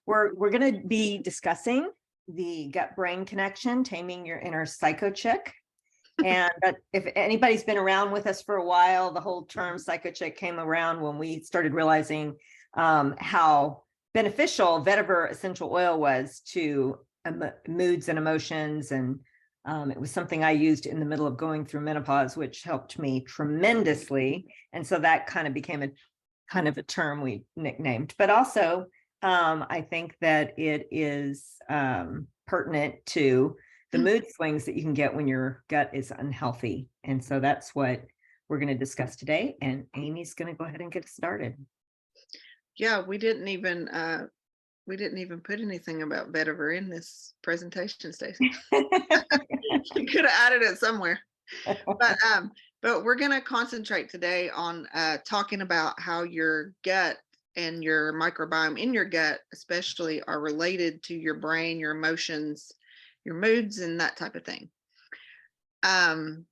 we're going to be discussing the gut-brain connection, taming your inner psycho chick. And if anybody's been around with us for a while, the whole term psycho chick came around when we started realizing how beneficial vetiver essential oil was to moods and emotions. And it was something I used in the middle of going through menopause, which helped me tremendously. And so that kind of became a kind of a term we nicknamed. But also, I think that it is pertinent to the mood swings that you can get when your gut is unhealthy. And so that's what we're going to discuss today. And Amy's going to go ahead and get started. Yeah, we didn't even put anything about vetiver in this presentation, Stacey. You could have added it somewhere. But we're going to concentrate today on talking about how your gut and your microbiome in your gut especially are related to your brain, your emotions, your moods, and that type of thing. And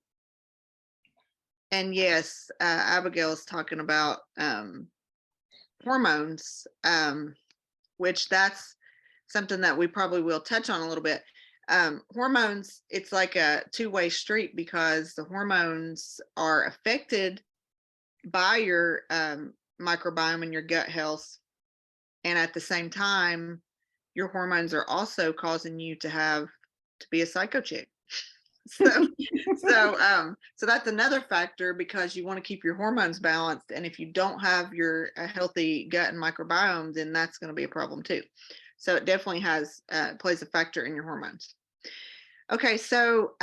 yes, Abigail is talking about hormones, which that's something that we probably will touch on a little bit. Hormones, it's like a two-way street because the hormones are affected by your microbiome and your gut health. And at the same time, your hormones are also causing you to be a psycho chick. So that's another factor because you want to keep your hormones balanced. And if you don't have your healthy gut and microbiome, then that's going to be a problem too. So it definitely plays a factor in your hormones. Okay, so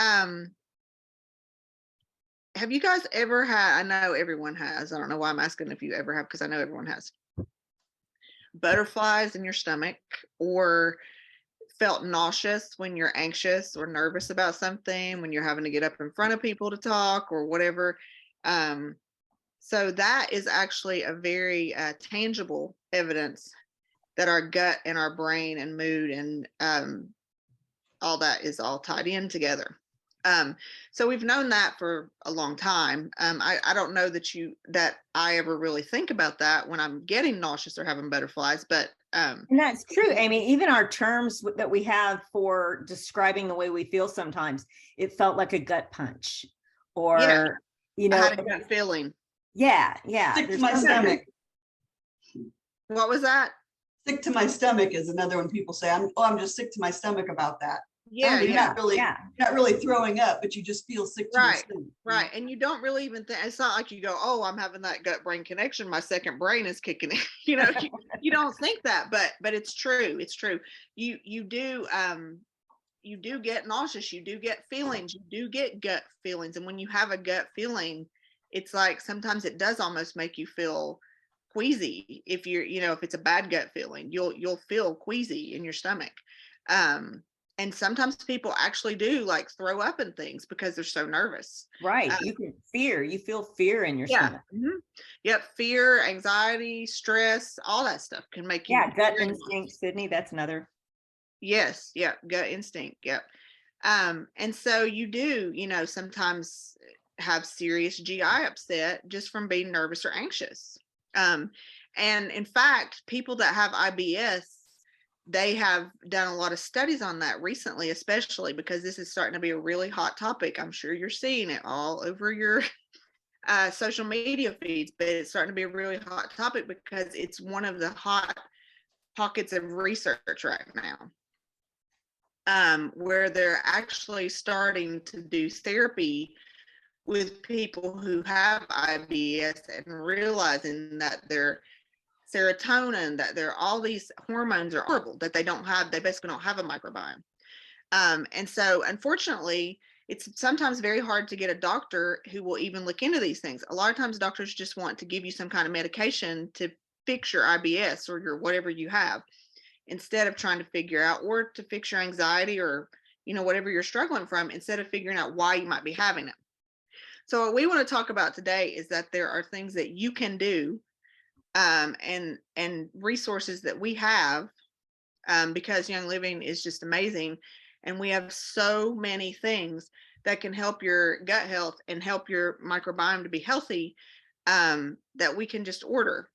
have you guys ever had, I know everyone has, I don't know why I'm asking if you ever have, because I know everyone has, butterflies in your stomach, or felt nauseous when you're anxious or nervous about something, when you're having to get up in front of people to talk or whatever. So that is actually a very tangible evidence that our gut and our brain and mood and all that is all tied in together. So we've known that for a long time. I don't know that I ever really think about that when I'm getting nauseous or having butterflies, but and that's true, Amy. Even our terms that we have for describing the way we feel sometimes, it felt like a gut punch, or yeah, I had a gut feeling. Yeah. Sick to my stomach. What was that? Sick to my stomach is another one people say. I'm just sick to my stomach about that. Yeah, you're not really throwing up, but you just feel sick to your stomach. Right. And you don't really even think, it's not like you go, oh, I'm having that gut brain connection, my second brain is kicking in. You don't think that, but it's true. It's true. You do get nauseous, you do get feelings, you do get gut feelings. And when you have a gut feeling, it's like sometimes it does almost make you feel queasy. If if it's a bad gut feeling, you'll feel queasy in your stomach. And sometimes people actually do like throw up and things because they're so nervous. Right. You feel fear in your stomach. Mm-hmm. Yep. Fear, anxiety, stress, all that stuff can make you. Yeah. Gut instinct, Sydney. That's another. Yes. Yeah. Gut instinct. Yep. And so you do, sometimes have serious GI upset just from being nervous or anxious. And in fact, people that have IBS, they have done a lot of studies on that recently, especially because this is starting to be a really hot topic. I'm sure you're seeing it all over your social media feeds, but it's starting to be a really hot topic because it's one of the hot pockets of research right now, where they're actually starting to do therapy with people who have IBS and realizing that their serotonin, that all these hormones are horrible, that they basically don't have a microbiome. And so unfortunately, it's sometimes very hard to get a doctor who will even look into these things. A lot of times doctors just want to give you some kind of medication to fix your IBS or your whatever you have, instead of trying to figure out, or to fix your anxiety or, whatever you're struggling from, instead of figuring out why you might be having it. So what we want to talk about today is that there are things that you can do, and resources that we have, because Young Living is just amazing, and we have so many things that can help your gut health and help your microbiome to be healthy, that we can just order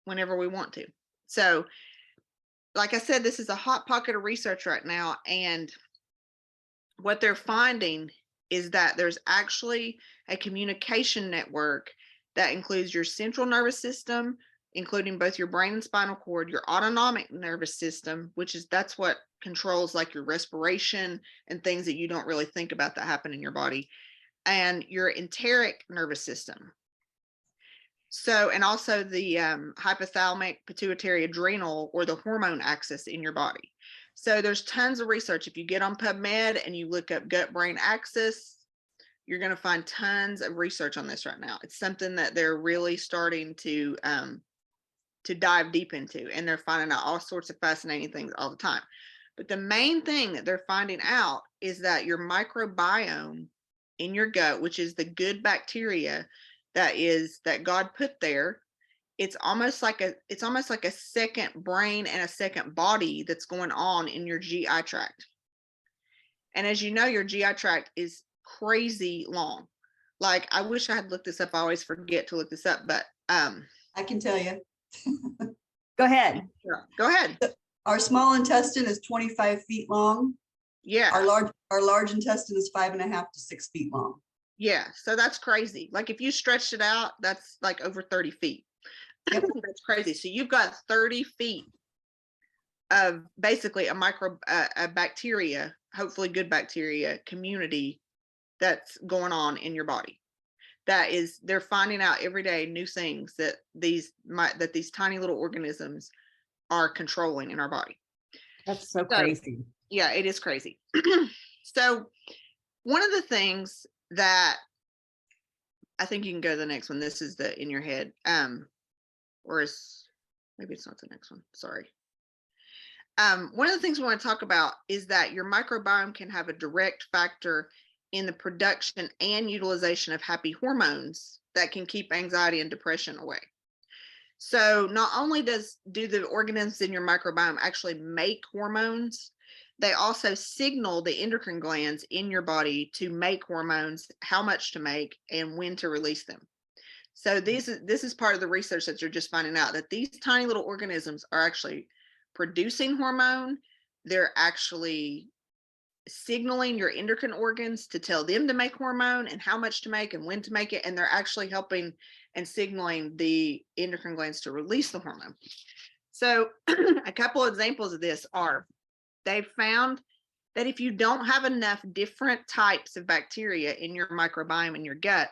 whenever we want to. So like I said, this is a hot pocket of research right now. And what they're finding is that there's actually a communication network that includes your central nervous system, including both your brain and spinal cord, your autonomic nervous system, that's what controls like your respiration and things that you don't really think about that happen in your body, and your enteric nervous system. So, and also the hypothalamic pituitary adrenal, or the hormone axis in your body. So there's tons of research. If you get on PubMed and you look up gut brain axis, you're going to find tons of research on this right now. It's something that they're really starting to dive deep into, and they're finding out all sorts of fascinating things all the time. But the main thing that they're finding out is that your microbiome in your gut, which is the good bacteria that God put there, it's almost like a second brain and a second body that's going on in your GI tract. And as you know, your GI tract is crazy long. Like, I wish I had looked this up. I always forget to look this up, but I can tell you. Go ahead. Go ahead. Our small intestine is 25 feet long. Yeah. Our large intestine is 5.5 to 6 feet long. Yeah. So that's crazy. Like, if you stretched it out, that's like over 30 feet. Yep. That's crazy. So you've got 30 feet of basically a bacteria, hopefully good bacteria community that's going on in your body. They're finding out every day new things that these tiny little organisms are controlling in our body. That's so crazy. Yeah, it is crazy. So one of the things that I think you can go to the next one. This is the in your head. Or maybe it's not the next one. Sorry. One of the things we want to talk about is that your microbiome can have a direct factor in the production and utilization of happy hormones that can keep anxiety and depression away. So not only do the organisms in your microbiome actually make hormones, they also signal the endocrine glands in your body to make hormones, how much to make, and when to release them. So this is part of the research that you're just finding out, that these tiny little organisms are actually producing hormone. They're actually signaling your endocrine organs to tell them to make hormone and how much to make and when to make it. And they're actually helping and signaling the endocrine glands to release the hormone. So a couple of examples of this are, they've found that if you don't have enough different types of bacteria in your microbiome in your gut,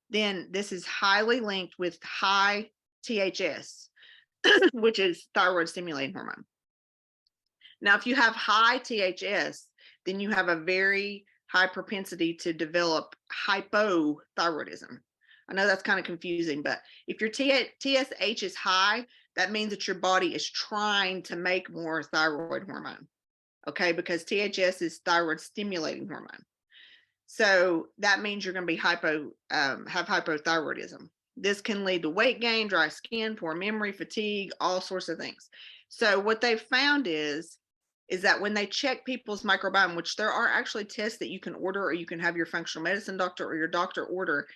then this is highly linked with high THS, which is thyroid stimulating hormone. Now, if you have high THS, then you have a very high propensity to develop hypothyroidism. I know that's kind of confusing, but if your TSH is high, that means that your body is trying to make more thyroid hormone, okay? Because THS is thyroid stimulating hormone. So that means you're going to be have hypothyroidism. This can lead to weight gain, dry skin, poor memory, fatigue, all sorts of things. So what they've found is that when they check people's microbiome, which there are actually tests that you can order, or you can have your functional medicine doctor or your doctor order,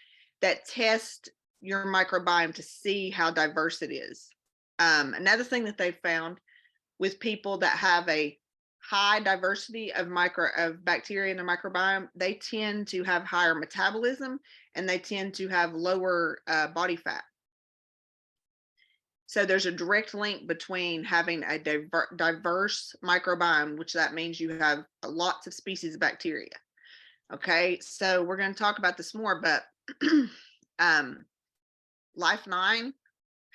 that test your microbiome to see how diverse it is. Another thing that they've found with people that have a high diversity of bacteria in the microbiome, they tend to have higher metabolism, and they tend to have lower body fat. So there's a direct link between having a diverse microbiome, which that means you have lots of species of bacteria. Okay, so we're going to talk about this more, but Life9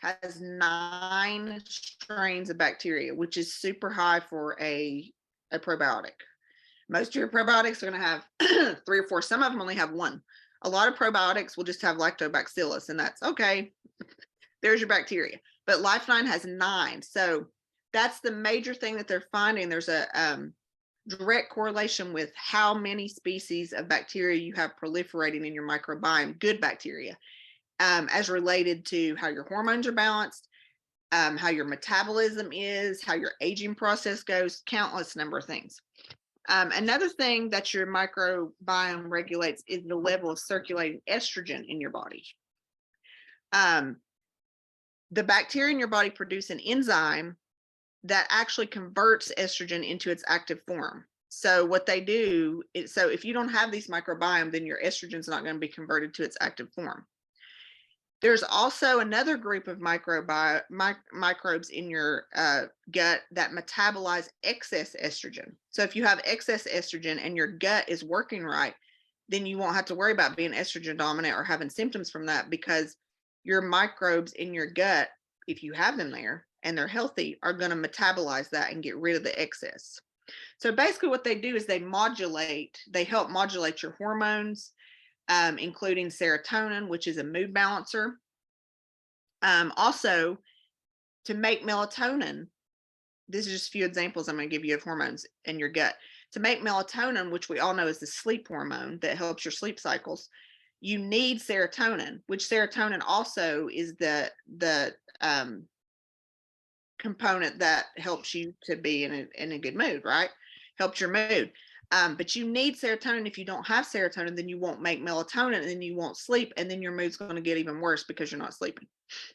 has 9 strains of bacteria, which is super high for a probiotic. Most of your probiotics are going to have 3 or 4. Some of them only have 1. A lot of probiotics will just have lactobacillus, and that's okay. There's your bacteria. But Life9 has 9. So that's the major thing that they're finding. There's a direct correlation with how many species of bacteria you have proliferating in your microbiome, good bacteria, as related to how your hormones are balanced, how your metabolism is, how your aging process goes, countless number of things. Another thing that your microbiome regulates is the level of circulating estrogen in your body. The bacteria in your body produce an enzyme that actually converts estrogen into its active form. So what they do is, so if you don't have these microbiome, then your estrogen is not going to be converted to its active form. There's also another group of microbes in your gut that metabolize excess estrogen. So if you have excess estrogen and your gut is working right, then you won't have to worry about being estrogen dominant or having symptoms from that, because your microbes in your gut, if you have them there and they're healthy, are going to metabolize that and get rid of the excess. So basically what they do is they help modulate your hormones, including serotonin, which is a mood balancer. Also, to make melatonin, this is just a few examples I'm going to give you of hormones in your gut. To make melatonin, which we all know is the sleep hormone that helps your sleep cycles, you need serotonin, which serotonin also is the component that helps you to be in a good mood, right? Helps your mood. But you need serotonin. If you don't have serotonin, then you won't make melatonin, and then you won't sleep, and then your mood's going to get even worse because you're not sleeping.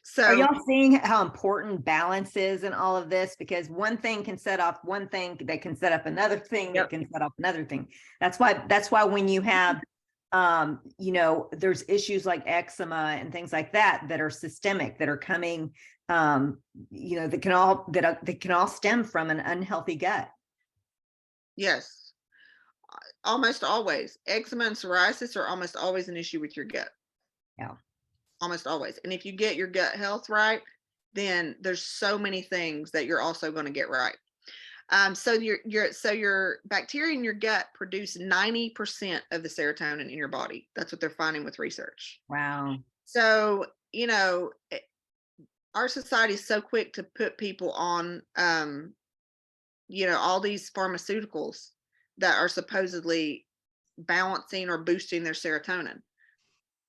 So are y'all seeing how important balance is in all of this? Because one thing can set off one thing, that can set up another thing, that can set off another thing. That's why when you have there's issues like eczema and things like that that are systemic, that are coming, that can all stem from an unhealthy gut. Yes, almost always. Eczema and psoriasis are almost always an issue with your gut. Yeah, almost always. And if you get your gut health right, then there's so many things that you're also going to get right. So your bacteria in your gut produce 90% of the serotonin in your body. That's what they're finding with research. wow. So, our society is so quick to put people on, all these pharmaceuticals that are supposedly balancing or boosting their serotonin.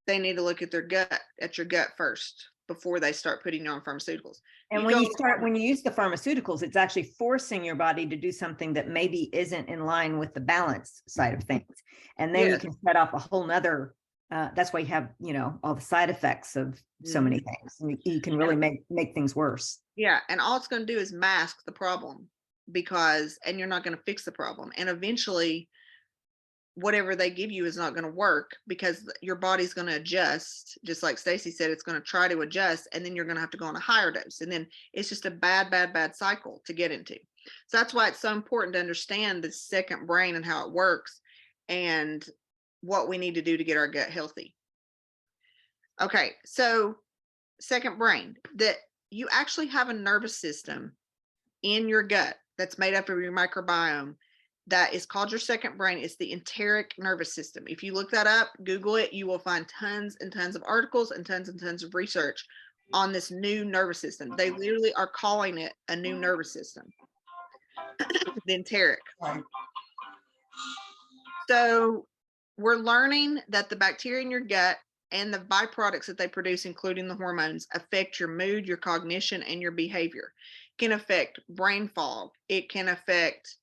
They need to look at your gut first before they start putting you on pharmaceuticals. And when you use the pharmaceuticals, it's actually forcing your body to do something that maybe isn't in line with the balance side of things. And then you can set off a whole nother, that's why you have, all the side effects of so many things. And you can really make things worse. Yeah. And all it's going to do is mask the problem, and you're not going to fix the problem. And eventually whatever they give you is not going to work, because your body's going to adjust. Just like Stacy said, it's going to try to adjust, and then you're going to have to go on a higher dose. And then it's just a bad cycle to get into. So that's why it's so important to understand the second brain and how it works and what we need to do to get our gut healthy. Okay. So second brain, that you actually have a nervous system in your gut that's made up of your microbiome that is called your second brain. It's the enteric nervous system. If you look that up, Google it, you will find tons and tons of articles and tons of research on this new nervous system. They literally are calling it a new nervous system, the enteric. So we're learning that the bacteria in your gut and the byproducts that they produce, including the hormones, affect your mood, your cognition, and your behavior. It can affect brain fog. It can affect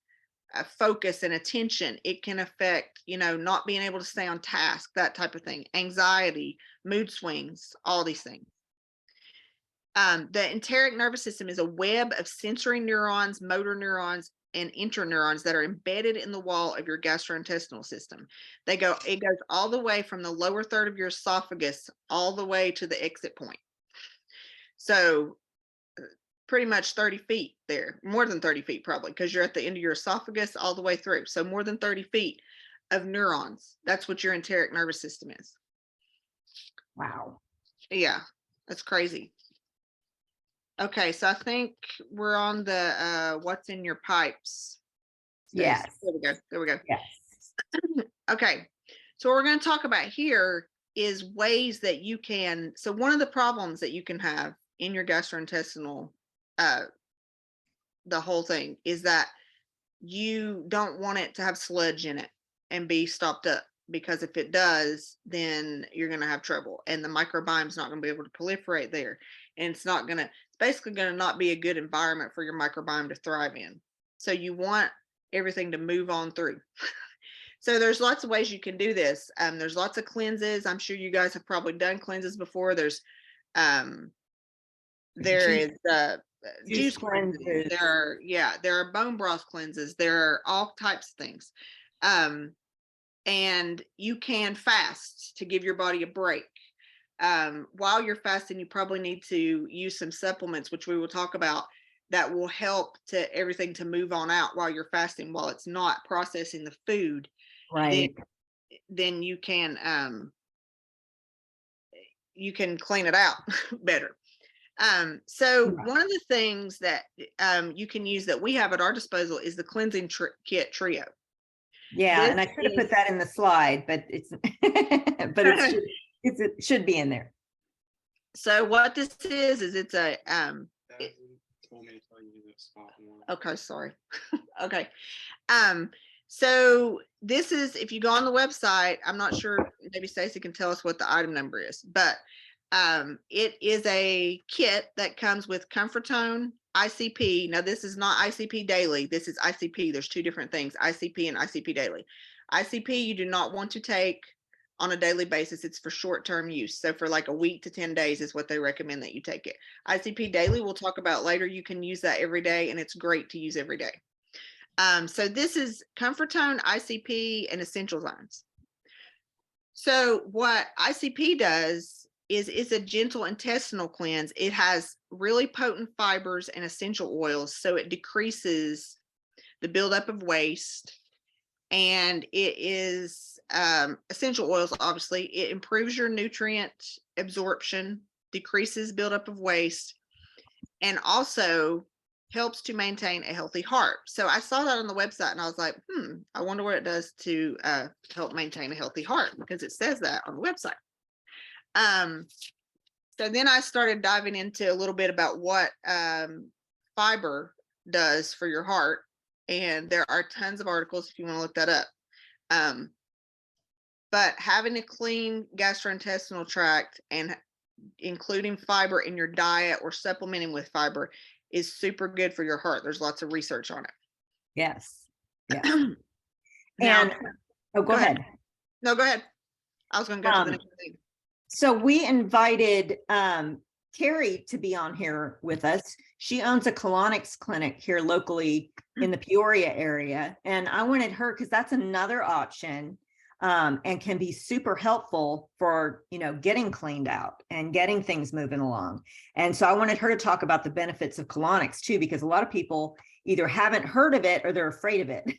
focus and attention. It can affect, not being able to stay on task, that type of thing, anxiety, mood swings, all these things. The enteric nervous system is a web of sensory neurons, motor neurons, and interneurons that are embedded in the wall of your gastrointestinal system. It goes all the way from the lower third of your esophagus all the way to the exit point. So pretty much 30 feet there, more than 30 feet probably, because you're at the end of your esophagus all the way through. So more than 30 feet of neurons. That's what your enteric nervous system is. Wow. Yeah, that's crazy. Okay, so I think we're on the what's in your pipes. Yes. There we go. Yes. Okay, so what we're going to talk about here is ways that you can, so one of the problems that you can have in your gastrointestinal, the whole thing, is that you don't want it to have sludge in it and be stopped up, because if it does, then you're going to have trouble, and the microbiome is not going to be able to proliferate there, and it's basically going to not be a good environment for your microbiome to thrive in. So you want everything to move on through. So there's lots of ways you can do this. There's lots of cleanses. I'm sure you guys have probably done cleanses before. There is juice cleanses. cleanses. There are bone broth cleanses. There are all types of things. And you can fast to give your body a break. While you're fasting, you probably need to use some supplements, which we will talk about, that will help to everything to move on out while you're fasting, while it's not processing the food. Right. Then you can clean it out better. So Yeah. one of the things that you can use that we have at our disposal is the cleansing kit trio. Yeah, This and I could have put that in the slide, but it's but it should be in there. So what this is it's a That told me to tell you the spot one. okay, sorry. Okay. So this is, if you go on the website, I'm not sure, maybe Stacy can tell us what the item number is, but it is a kit that comes with Comfortone, ICP. Now this is not ICP daily. This is ICP. There's two different things, ICP and ICP daily. ICP you do not want to take on a daily basis. It's for short-term use. So for like a week to 10 days is what they recommend that you take it. ICP daily, we'll talk about later. You can use that every day, and it's great to use every day. So this is Comfortone, ICP, and Essential Zones. So what ICP does is it's a gentle intestinal cleanse. It has really potent fibers and essential oils, so it decreases the buildup of waste. And it is essential oils, obviously. It improves your nutrient absorption, decreases buildup of waste, and also helps to maintain a healthy heart. So I saw that on the website and I was like, I wonder what it does to help maintain a healthy heart, because it says that on the website. So then I started diving into a little bit about what fiber does for your heart. And there are tons of articles if you want to look that up. But having a clean gastrointestinal tract and including fiber in your diet or supplementing with fiber is super good for your heart. There's lots of research on it. Yes. Yeah. Now, And go ahead. No, go ahead. I was going to go to the next thing. So we invited Carrie to be on here with us. She owns a colonics clinic here locally in the Peoria area. And I wanted her, because that's another option and can be super helpful for, getting cleaned out and getting things moving along. And so I wanted her to talk about the benefits of colonics too, because a lot of people either haven't heard of it or they're afraid of it.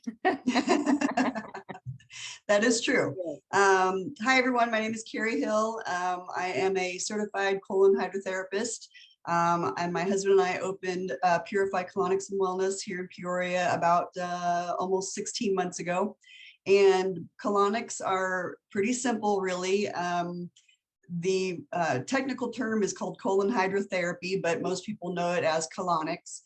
That is true. Hi, everyone. My name is Carrie Hill. I am a certified colon hydrotherapist. And my husband and I opened Purify Colonics and Wellness here in Peoria about almost 16 months ago. And colonics are pretty simple, really. The technical term is called colon hydrotherapy, but most people know it as colonics.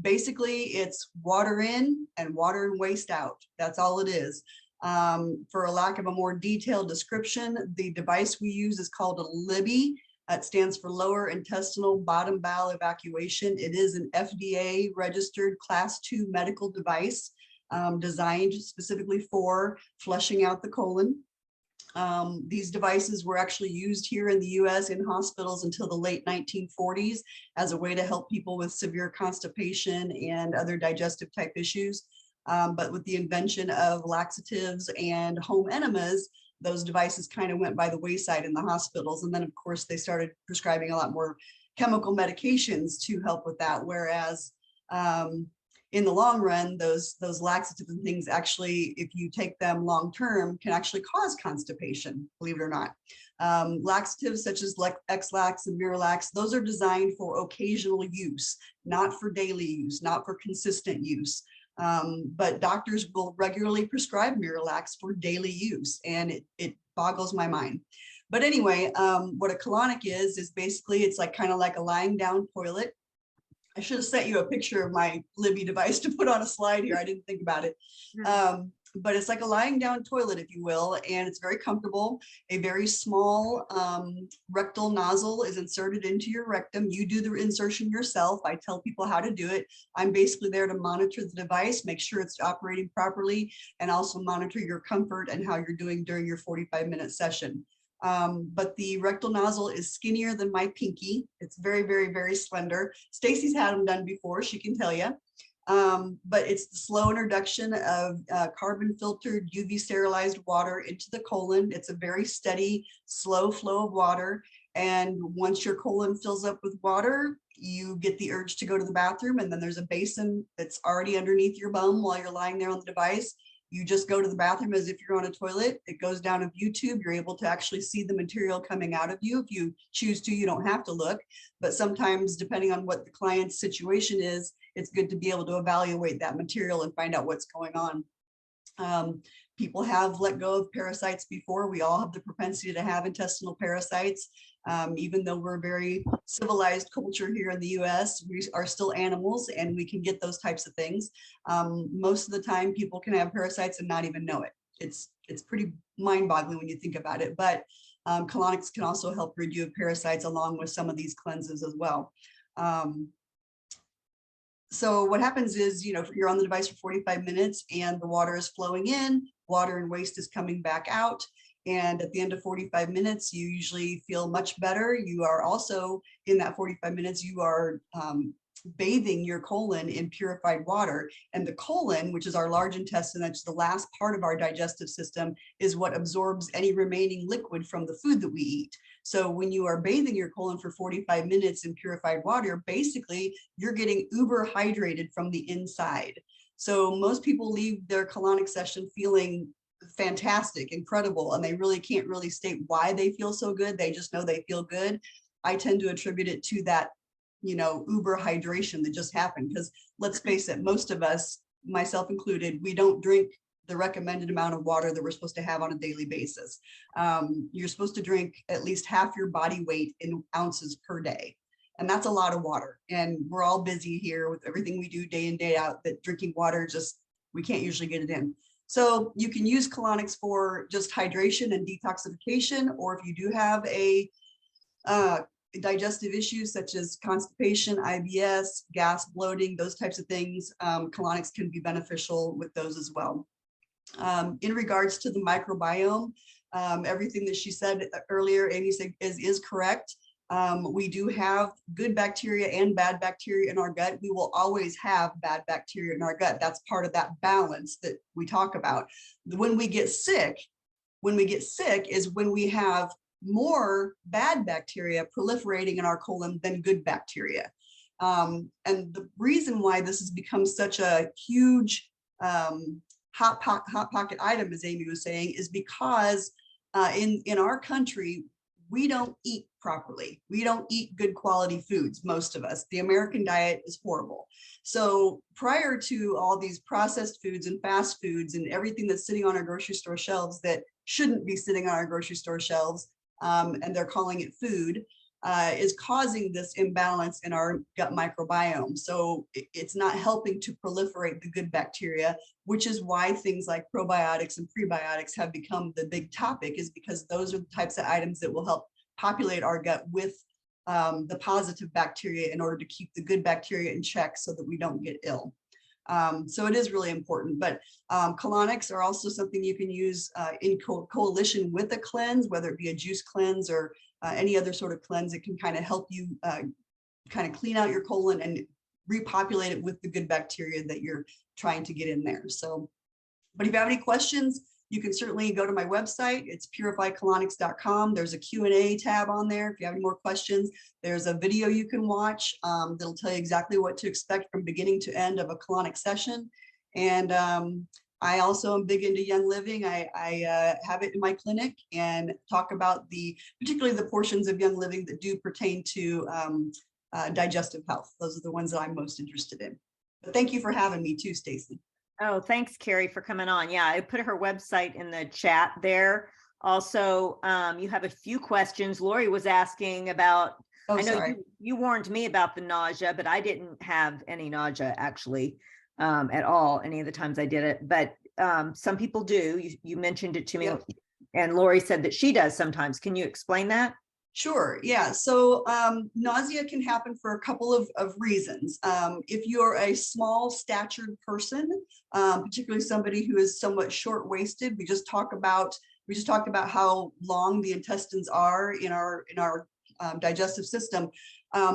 Basically, it's water in and water and waste out. That's all it is. For a lack of a more detailed description, the device we use is called a Libby. It stands for Lower Intestinal Bottom Bowel Evacuation. It is an FDA registered Class 2 medical device designed specifically for flushing out the colon. These devices were actually used here in the US in hospitals until the late 1940s as a way to help people with severe constipation and other digestive type issues. But with the invention of laxatives and home enemas, those devices kind of went by the wayside in the hospitals. And then, of course, they started prescribing a lot more chemical medications to help with that. Whereas in the long run, those laxatives and things actually, if you take them long term, can actually cause constipation, believe it or not. Laxatives such as X-Lax and Miralax, those are designed for occasional use, not for daily use, not for consistent use. But doctors will regularly prescribe Miralax for daily use, and it boggles my mind. But anyway, what a colonic is basically, it's like kind of like a lying down toilet. I should have sent you a picture of my Libby device to put on a slide here. I didn't think about it. But it's like a lying down toilet, if you will, and it's very comfortable. A very small rectal nozzle is inserted into your rectum. You do the insertion yourself. I tell people how to do it. I'm basically there to monitor the device, make sure it's operating properly, and also monitor your comfort and how you're doing during your 45-minute session. But the rectal nozzle is skinnier than my pinky. It's very, very, very slender. Stacy's had them done before, she can tell you. But it's the slow introduction of carbon filtered UV sterilized water into the colon. It's a very steady, slow flow of water. And once your colon fills up with water, you get the urge to go to the bathroom, and then there's a basin that's already underneath your bum while you're lying there on the device. You just go to the bathroom as if you're on a toilet. It goes down a view tube. You're able to actually see the material coming out of you. If you choose to, you don't have to look, but sometimes depending on what the client's situation is, it's good to be able to evaluate that material and find out what's going on. People have let go of parasites before. We all have the propensity to have intestinal parasites. Even though we're a very civilized culture here in the US, we are still animals and we can get those types of things. Most of the time people can have parasites and not even know it. It's pretty mind-boggling when you think about it, but colonics can also help rid you of parasites along with some of these cleanses as well. So what happens is, you're on the device for 45 minutes and the water is flowing in, water and waste is coming back out. And at the end of 45 minutes, you usually feel much better. You are also, in that 45 minutes, you are bathing your colon in purified water. And the colon, which is our large intestine, that's the last part of our digestive system, is what absorbs any remaining liquid from the food that we eat. So when you are bathing your colon for 45 minutes in purified water, basically you're getting uber hydrated from the inside. So most people leave their colonic session feeling fantastic, incredible, and they really can't really state why they feel so good. They just know they feel good. I tend to attribute it to that, uber hydration that just happened, because let's face it, most of us, myself included, we don't drink the recommended amount of water that we're supposed to have on a daily basis. You're supposed to drink at least half your body weight in ounces per day. And that's a lot of water. And we're all busy here with everything we do day in, day out, that drinking water we can't usually get it in. So you can use colonics for just hydration and detoxification, or if you do have a digestive issues such as constipation, IBS, gas, bloating, those types of things, colonics can be beneficial with those as well. In regards to the microbiome, everything that she said earlier, Amy said is correct. We do have good bacteria and bad bacteria in our gut. We will always have bad bacteria in our gut. That's part of that balance that we talk about. When we get sick is when we have more bad bacteria proliferating in our colon than good bacteria. And the reason why this has become such a huge hot pocket item, as Amy was saying, is because in our country, we don't eat properly. We don't eat good quality foods, most of us. The American diet is horrible. So prior to all these processed foods and fast foods and everything that's sitting on our grocery store shelves that shouldn't be sitting on our grocery store shelves, and they're calling it food, is causing this imbalance in our gut microbiome. So it's not helping to proliferate the good bacteria, which is why things like probiotics and prebiotics have become the big topic, is because those are the types of items that will help populate our gut with the positive bacteria in order to keep the good bacteria in check so that we don't get ill. So it is really important, but colonics are also something you can use in coalition with a cleanse, whether it be a juice cleanse or any other sort of cleanse. It can kind of help you kind of clean out your colon and repopulate it with the good bacteria that you're trying to get in there. So, but if you have any questions, you can certainly go to my website. It's purifycolonics.com. There's a Q&A tab on there. If you have any more questions, there's a video you can watch that'll tell you exactly what to expect from beginning to end of a colonic session. And I also am big into Young Living. I have it in my clinic and talk about particularly the portions of Young Living that do pertain to digestive health. Those are the ones that I'm most interested in. But thank you for having me too, Stacy. Oh, thanks, Carrie, for coming on. Yeah, I put her website in the chat there. Also, you have a few questions. Lori was asking about, Oh, I know sorry. you warned me about the nausea, but I didn't have any nausea actually at all any of the times I did it. But some people do. You mentioned it to me. Yep. And Lori said that she does sometimes. Can you explain that? Sure. Yeah. So nausea can happen for a couple of reasons. If you're a small statured person, particularly somebody who is somewhat short-waisted, we just talk about we just talked about how long the intestines are in our digestive system.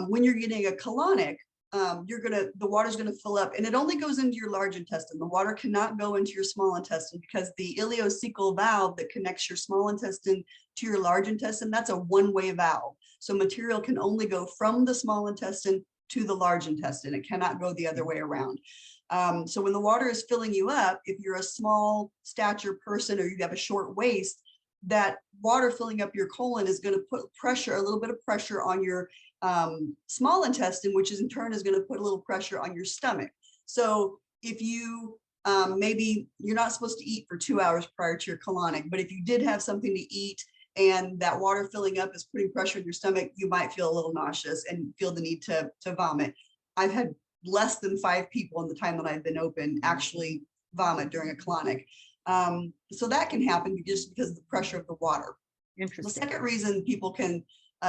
When you're getting a colonic, the water's gonna fill up, and it only goes into your large intestine. The water cannot go into your small intestine because the ileocecal valve that connects your small intestine to your large intestine, that's a one-way valve. So material can only go from the small intestine to the large intestine. It cannot go the other way around. So when the water is filling you up, if you're a small stature person or you have a short waist, that water filling up your colon is going to put pressure, a little bit of pressure on your small intestine, which is in turn is going to put a little pressure on your stomach. So if you maybe you're not supposed to eat for 2 hours prior to your colonic, but if you did have something to eat and that water filling up is putting pressure on your stomach, you might feel a little nauseous and feel the need to vomit. I've had less than 5 people in the time that I've been open actually vomit during a colonic. So that can happen just because of the pressure of the water. The Interesting. second reason people can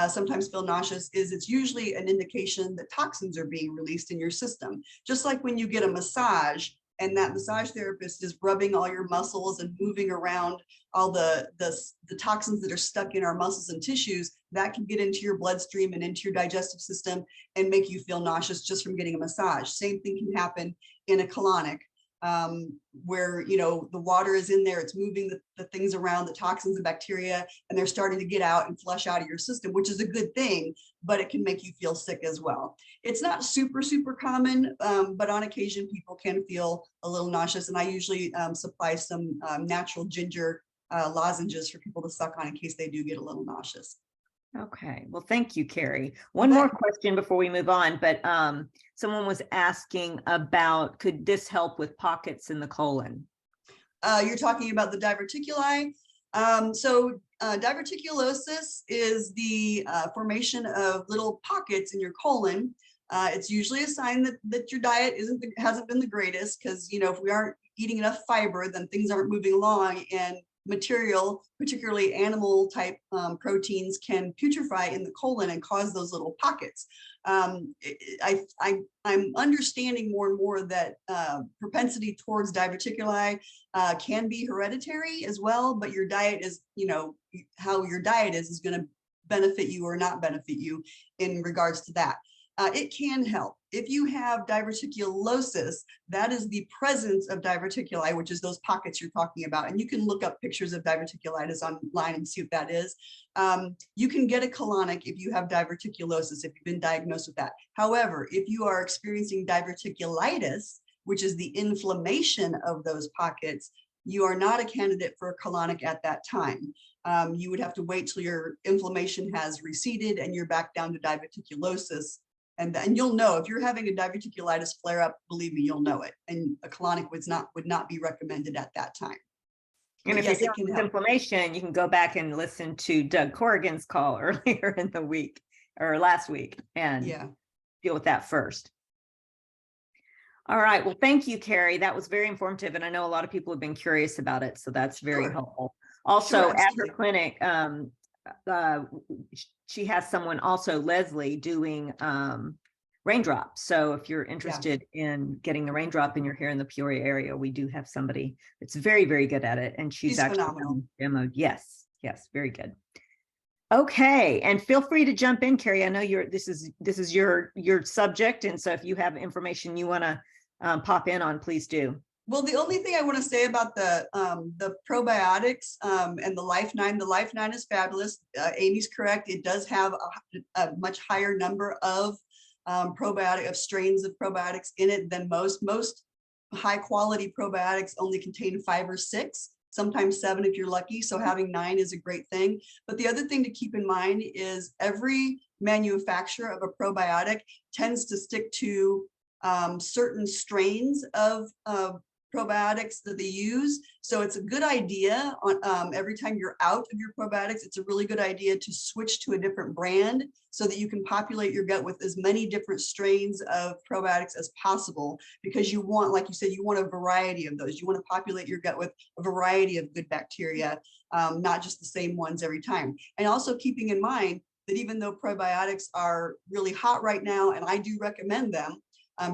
sometimes feel nauseous is it's usually an indication that toxins are being released in your system. Just like when you get a massage and that massage therapist is rubbing all your muscles and moving around all the toxins that are stuck in our muscles and tissues, that can get into your bloodstream and into your digestive system and make you feel nauseous just from getting a massage. Same thing can happen in a colonic. Where the water is in there, it's moving the things around, the toxins and bacteria, and they're starting to get out and flush out of your system, which is a good thing, but it can make you feel sick as well. It's not super common, but on occasion people can feel a little nauseous, and I usually supply some natural ginger lozenges for people to suck on in case they do get a little nauseous. Okay, well, thank you, Carrie. One more question before we move on, but someone was asking about, could this help with pockets in the colon? You're talking about the diverticuli. So diverticulosis is the formation of little pockets in your colon. It's usually a sign that your diet hasn't been the greatest, because if we aren't eating enough fiber, then things aren't moving along, and material, particularly animal type proteins, can putrefy in the colon and cause those little pockets. I'm understanding more and more that propensity towards diverticuli can be hereditary as well, but your diet is, how your diet is going to benefit you or not benefit you in regards to that. It can help. If you have diverticulosis, that is the presence of diverticuli, which is those pockets you're talking about. And you can look up pictures of diverticulitis online and see what that is. You can get a colonic if you have diverticulosis, if you've been diagnosed with that. However, if you are experiencing diverticulitis, which is the inflammation of those pockets, you are not a candidate for a colonic at that time. You would have to wait till your inflammation has receded and you're back down to diverticulosis. And you'll know if you're having a diverticulitis flare up, believe me, you'll know it. And a colonic would not be recommended at that time. And if yes, you're feeling inflammation, you can go back and listen to Doug Corrigan's call earlier in the week or last week and deal with that first. All right. Well, thank you, Carrie. That was very informative. And I know a lot of people have been curious about it. So that's very helpful. Also, at her clinic, she has someone also, Leslie, doing raindrops. So if you're interested in getting the raindrop and you're here in the Peoria area, we do have somebody that's very, very good at it. And she's actually demoed. Yes, very good. Okay, and feel free to jump in, Carrie. I know this is your subject, and so if you have information you want to pop in on, please do. Well, the only thing I want to say about the probiotics and the Life 9 is fabulous. Amy's correct. It does have a much higher number of strains of probiotics in it than most. Most high quality probiotics only contain 5 or 6, sometimes 7 if you're lucky. So having 9 is a great thing. But the other thing to keep in mind is every manufacturer of a probiotic tends to stick to certain strains of probiotics that they use. So it's a good idea on every time you're out of your probiotics, it's a really good idea to switch to a different brand so that you can populate your gut with as many different strains of probiotics as possible, because you want, like you said, you want a variety of those. You want to populate your gut with a variety of good bacteria, not just the same ones every time. And also keeping in mind that even though probiotics are really hot right now, and I do recommend them,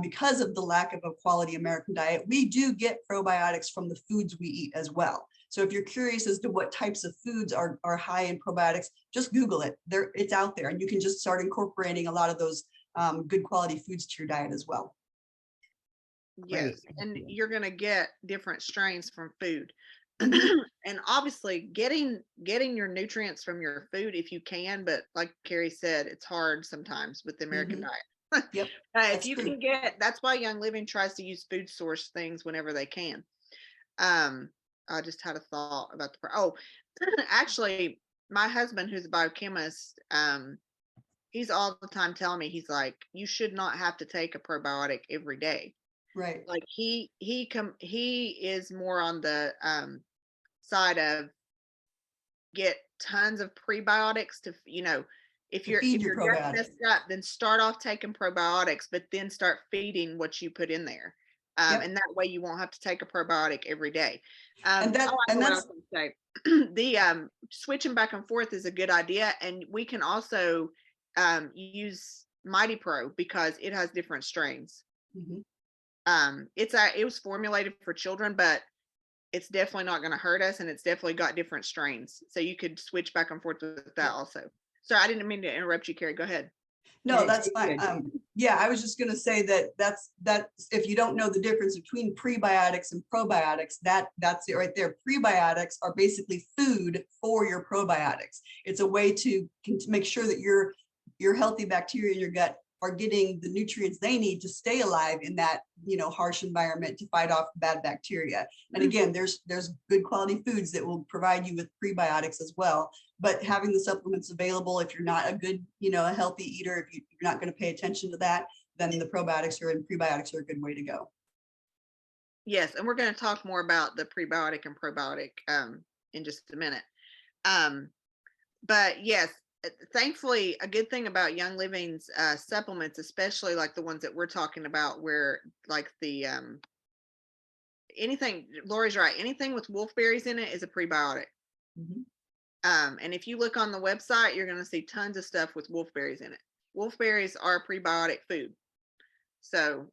because of the lack of a quality American diet, we do get probiotics from the foods we eat as well. So if you're curious as to what types of foods are high in probiotics, just Google it. It's out there, and you can just start incorporating a lot of those good quality foods to your diet as well. Great. Yes, and you're going to get different strains from food. Mhm. And obviously getting your nutrients from your food if you can, but like Carrie said, it's hard sometimes with the American diet. Yep, If that's you true. can that's why Young Living tries to use food source things whenever they can. I just had a thought about actually, my husband, who's a biochemist, he's all the time telling me, he's like, you should not have to take a probiotic every day. Right. Like he is more on the side of get tons of prebiotics to, if To you're feed if your your gut's probiotic. messed up, then start off taking probiotics, but then start feeding what you put in there. Yep. And that way you won't have to take a probiotic every day. And I know what I that's was going to say. The switching back and forth is a good idea, and we can also use Mighty Pro because it has different strains. mhm. It was formulated for children, but it's definitely not going to hurt us, and it's definitely got different strains, so you could switch back and forth with that also. So I didn't mean to interrupt you, Carrie. Go ahead. No, Yeah, that's good. fine. Yeah, I was just going to say that's if you don't know the difference between prebiotics and probiotics, that's it right there. Prebiotics are basically food for your probiotics. It's a way to make sure that your healthy bacteria in your gut are getting the nutrients they need to stay alive in that, harsh environment to fight off bad bacteria. And again, there's good quality foods that will provide you with prebiotics as well. But having the supplements available, if you're not a good, a healthy eater, if you're not going to pay attention to that, then the probiotics and prebiotics are a good way to go. Yes, and we're going to talk more about the prebiotic and probiotic in just a minute. But yes, thankfully, a good thing about Young Living's supplements, especially like the ones that we're talking about, where like the anything, Lori's right, anything with wolfberries in it is a prebiotic. Mhm. And if you look on the website, you're going to see tons of stuff with wolfberries in it. Wolfberries are prebiotic food. So,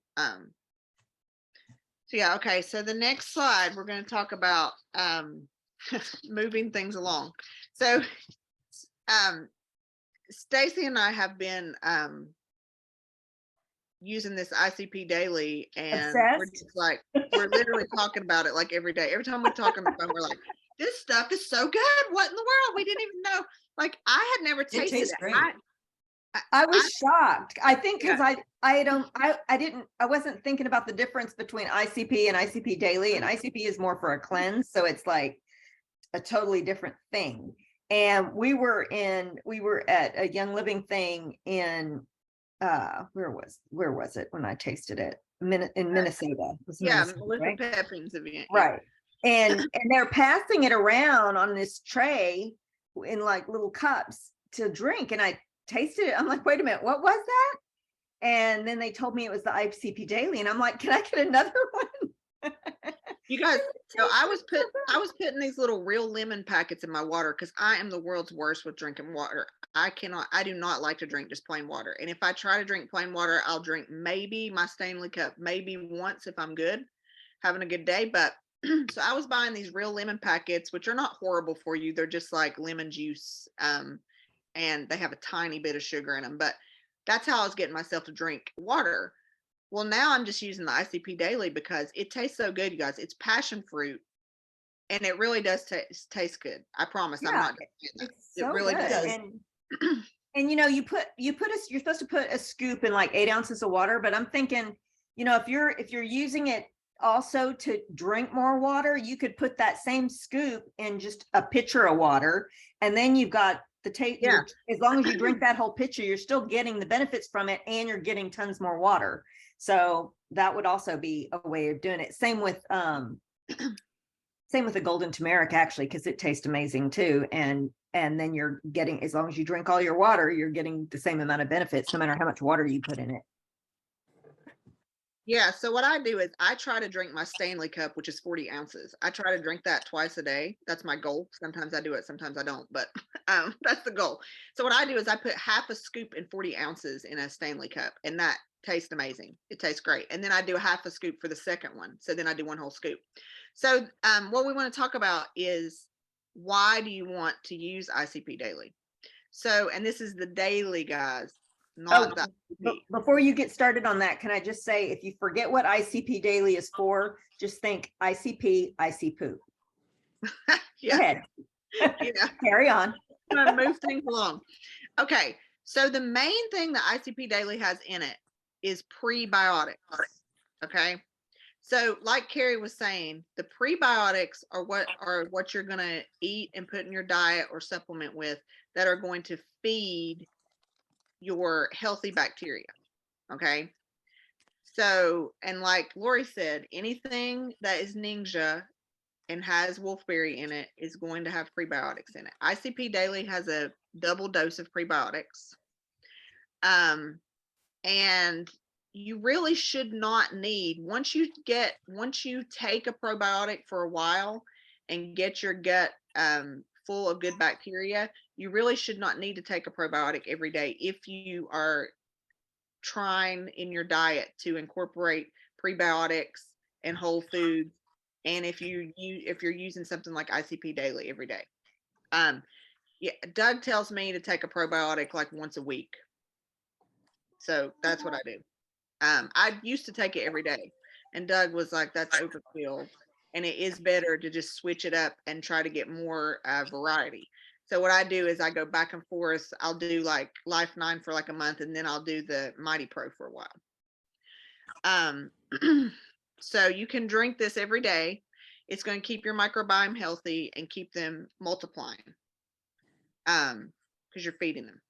yeah, okay. So the next slide, we're going to talk about moving things along. So, Stacy and I have been using this ICP daily, and we're Obsessed? just like, we're literally talking about it like every day. Every time we talk on the phone, we're like, this stuff is so good. What in the world? We didn't even know. Like, I had never It tasted tastes it. great. I was shocked. I think because Yeah. I wasn't thinking about the difference between ICP and ICP daily, and ICP is more for a cleanse. So it's like a totally different thing. And we were at a Young Living thing in where was it when I tasted it? In Minnesota. It was Yeah, Minnesota, Melissa right? Pepin's event. Right. And they're passing it around on this tray in like little cups to drink. And I tasted it. I'm like, wait a minute, what was that? And then they told me it was the ICP daily. And I'm like, can I get another one? You guys, so I was putting these little real lemon packets in my water because I am the world's worst with drinking water. I do not like to drink just plain water. And if I try to drink plain water, I'll drink maybe my Stanley cup, maybe once if I'm good, having a good day. But so I was buying these real lemon packets, which are not horrible for you. They're just like lemon juice. And they have a tiny bit of sugar in them. But that's how I was getting myself to drink water. Well, now I'm just using the ICP daily because it tastes so good, you guys. It's passion fruit, and it really does taste good. I promise. I'm Yeah, not just saying that. it's It so really good. does. And you're supposed to put a scoop in like 8 ounces of water, but I'm thinking, if you're using it also to drink more water, you could put that same scoop in just a pitcher of water, and then you've got the taste. Yeah. As long as you drink that whole pitcher, you're still getting the benefits from it, and you're getting tons more water. So that would also be a way of doing it. Same with the golden turmeric, actually, because it tastes amazing too. And then you're getting, as long as you drink all your water, you're getting the same amount of benefits, no matter how much water you put in it. Yeah. So what I do is I try to drink my Stanley cup, which is 40 ounces. I try to drink that twice a day. That's my goal. Sometimes I do it, sometimes I don't, but that's the goal. So what I do is I put half a scoop in 40 ounces in a Stanley cup, and that tastes amazing. It tastes great. And then I do a half a scoop for the second one. So then I do one whole scoop. So what we want to talk about is, why do you want to use ICP daily? So, and this is the daily, guys, not the ICP. Before you get started on that, can I just say, if you forget what ICP daily is for, just think ICP, IC poo. Go Yeah, ahead. yeah. Carry on. I'm gonna move things along. Okay, so the main thing that ICP daily has in it is prebiotics. Okay, so like Carrie was saying, the prebiotics are what you're gonna eat and put in your diet or supplement with, that are going to feed your healthy bacteria. Okay, so, and like Lori said, anything that is Ningxia and has wolfberry in it is going to have prebiotics in it. ICP daily has a double dose of prebiotics. And you really should not need, once you take a probiotic for a while and get your gut full of good bacteria, you really should not need to take a probiotic every day if you are trying in your diet to incorporate prebiotics and whole foods, and if you're using something like ICP daily every day. Yeah, Doug tells me to take a probiotic like once a week, so that's what I do. I used to take it every day, and Doug was like, that's overkill, and it is better to just switch it up and try to get more variety. So what I do is I go back and forth. I'll do like Life 9 for like a month, and then I'll do the Mighty Pro for a while. So you can drink this every day. It's going to keep your microbiome healthy and keep them multiplying, because you're feeding them.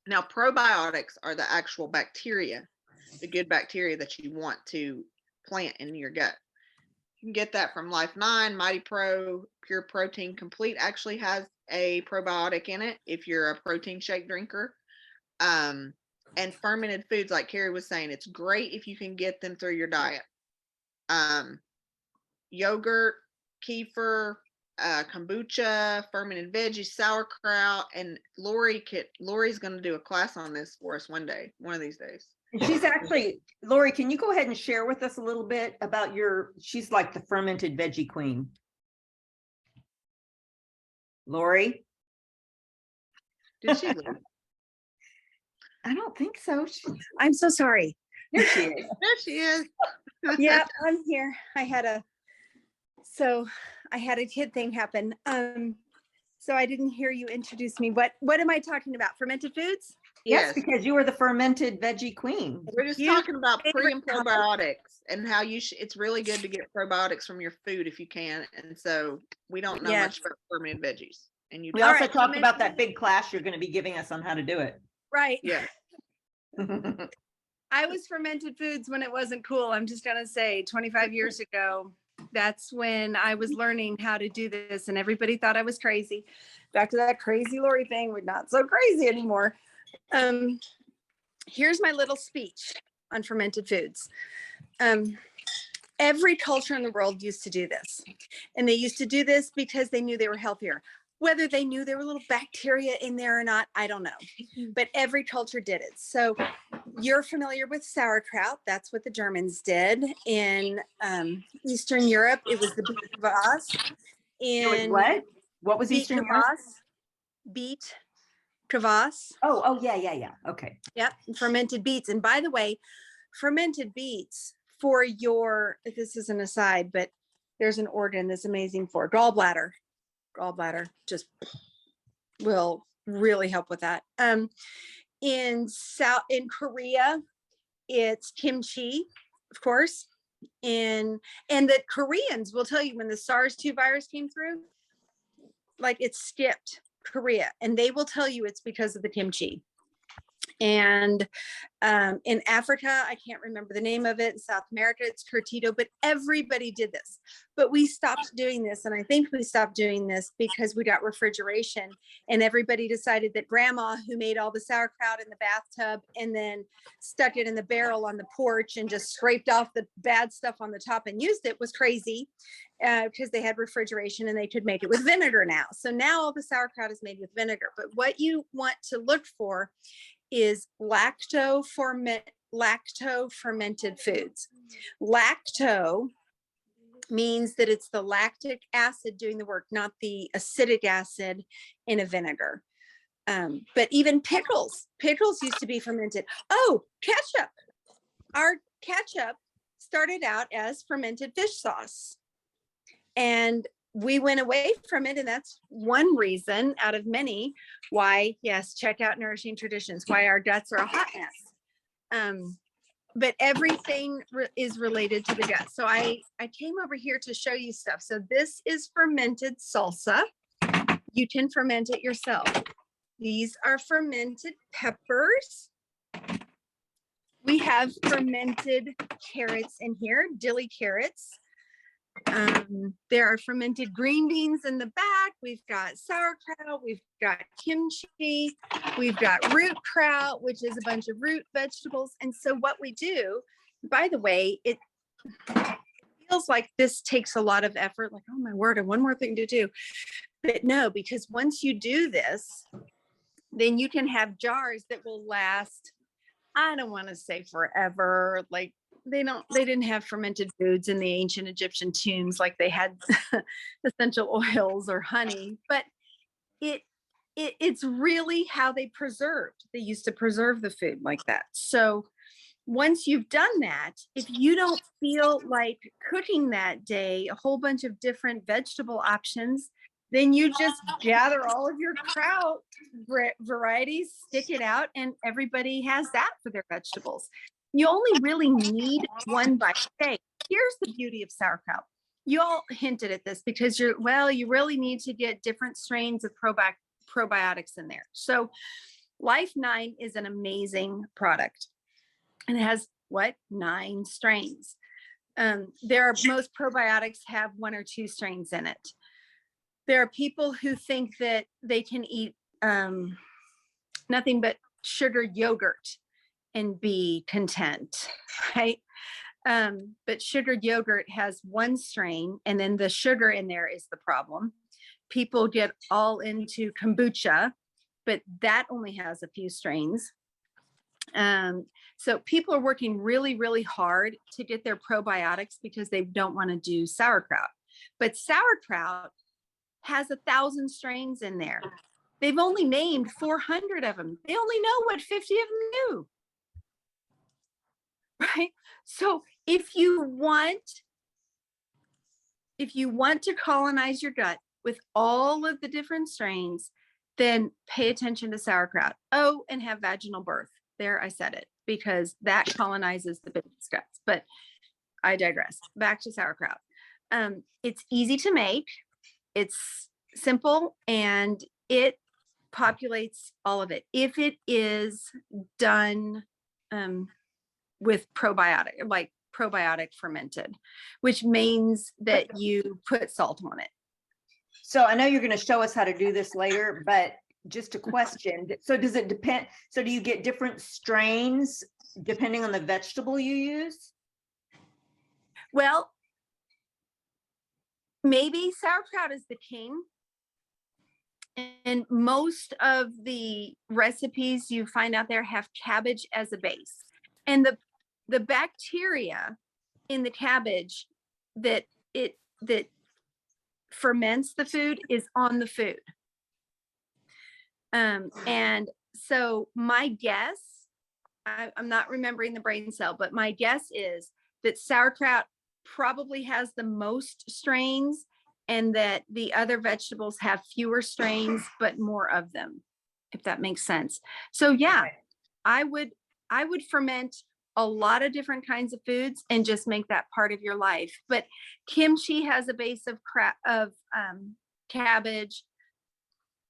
Now, probiotics are the actual bacteria, the good bacteria that you want to plant in your gut. You can get that from Life 9, Mighty Pro, Pure Protein Complete actually has a probiotic in it if you're a protein shake drinker. And fermented foods, like Carrie was saying, it's great if you can get them through your diet. Yogurt, kefir, kombucha, fermented veggies, sauerkraut, and Lori's going to do a class on this for us one of these days. She's actually, Lori, can you go ahead and share with us a little bit about she's like the fermented veggie queen. Lori? Did she leave? I don't think so. I'm so sorry. There she is. There she is. Yeah, I'm here. I had a kid thing happen. So I didn't hear you introduce me. What am I talking about? Fermented foods? Yes, because you were the fermented veggie queen. We're just talking about pre and probiotics and how it's really good to get probiotics from your food if you can. And so we don't know much about fermented veggies. And we also talked about that big class you're going to be giving us on how to do it. Right. Yeah. I was fermented foods when it wasn't cool. I'm just going to say 25 years ago, that's when I was learning how to do this, and everybody thought I was crazy. Back to that crazy Lori thing, we're not so crazy anymore. Here's my little speech on fermented foods. Every culture in the world used to do this, and they used to do this because they knew they were healthier. Whether they knew there were little bacteria in there or not, I don't know, but every culture did it. So you're familiar with sauerkraut. That's what the Germans did. In Eastern Europe, it was the beet kvass. In what was Eastern Europe? Beet kvass. Oh, yeah. Okay. Yep, fermented beets. And by the way, fermented beets this is an aside, but there's an organ that's amazing for gallbladder just will really help with that. In Korea, it's kimchi, of course. And the Koreans will tell you when the SARS-2 virus came through, like it skipped Korea, and they will tell you it's because of the kimchi. And in Africa, I can't remember the name of it. In South America, it's curtido, but everybody did this. But we stopped doing this. And I think we stopped doing this because we got refrigeration, and everybody decided that grandma, who made all the sauerkraut in the bathtub and then stuck it in the barrel on the porch and just scraped off the bad stuff on the top and used it, was crazy, because they had refrigeration and they could make it with vinegar now. So now all the sauerkraut is made with vinegar. But what you want to look for is lacto lacto fermented foods. Lacto means that it's the lactic acid doing the work, not the acidic acid in a vinegar. But even pickles used to be fermented. Oh, ketchup. Our ketchup started out as fermented fish sauce. And we went away from it. And that's one reason out of many why, yes, check out Nourishing Traditions, why our guts are a hot mess. But everything is related to the gut. So I came over here to show you stuff. So this is fermented salsa. You can ferment it yourself. These are fermented peppers. We have fermented carrots in here, dilly carrots. There are fermented green beans in the back. We've got sauerkraut, we've got kimchi, we've got root kraut, which is a bunch of root vegetables. And so what we do, by the way, it feels like this takes a lot of effort, like, oh my word, and one more thing to do. But no, because once you do this, then you can have jars that will last, I don't want to say forever, like they didn't have fermented foods in the ancient Egyptian tombs like they had essential oils or honey, but it's really how they preserved. They used to preserve the food like that. So once you've done that, if you don't feel like cooking that day, a whole bunch of different vegetable options, then you just gather all of your kraut varieties, stick it out, and everybody has that for their vegetables. You only really need one by day. Here's the beauty of sauerkraut. You all hinted at this because you really need to get different strains of probiotics in there. So Life 9 is an amazing product. And it has 9 strains. Most probiotics have 1 or 2 strains in it. There are people who think that they can eat nothing but sugar yogurt and be content, right? But sugared yogurt has 1 strain, and then the sugar in there is the problem. People get all into kombucha, but that only has a few strains. So people are working really, really hard to get their probiotics because they don't want to do sauerkraut. But sauerkraut has 1,000 strains in there. They've only named 400 of them. They only know what 50 of them knew. Right? So if you want to colonize your gut with all of the different strains, then pay attention to sauerkraut. Oh, and have vaginal birth. There, I said it, because that colonizes the baby's guts. But I digress. Back to sauerkraut. It's easy to make. It's simple, and it populates all of it if it is done with probiotic fermented, which means that you put salt on it. So I know you're going to show us how to do this later, but just a question. So does it depend? So do you get different strains depending on the vegetable you use? Well, maybe sauerkraut is the king. And most of the recipes you find out there have cabbage as a base. And the bacteria in the cabbage that ferments the food is on the food. And so my guess, I'm not remembering the brain cell, but my guess is that sauerkraut probably has the most strains, and that the other vegetables have fewer strains, but more of them, if that makes sense. So yeah, I would ferment a lot of different kinds of foods and just make that part of your life. But kimchi has a base of cabbage.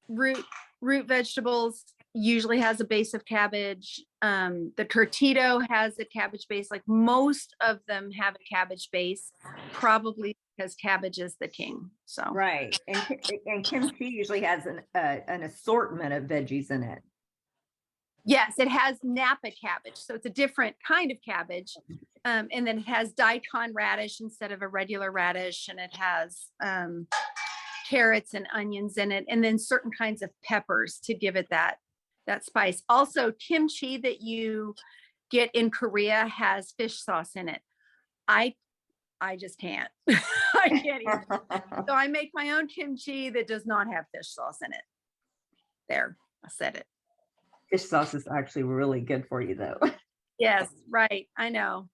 Root vegetables usually has a base of cabbage. The curtido has a cabbage base. Like most of them have a cabbage base, probably because cabbage is the king. So Right, and kimchi usually has an assortment of veggies in it. yes, it has Napa cabbage, so it's a different kind of cabbage, and then it has daikon radish instead of a regular radish, and it has carrots and onions in it, and then certain kinds of peppers to give it that spice. Also, kimchi that you get in Korea has fish sauce in it. I just can't. I can't eat it. So I make my own kimchi that does not have fish sauce in it. There, I said it. Fish sauce is actually really good for you though. Yes, right. I know.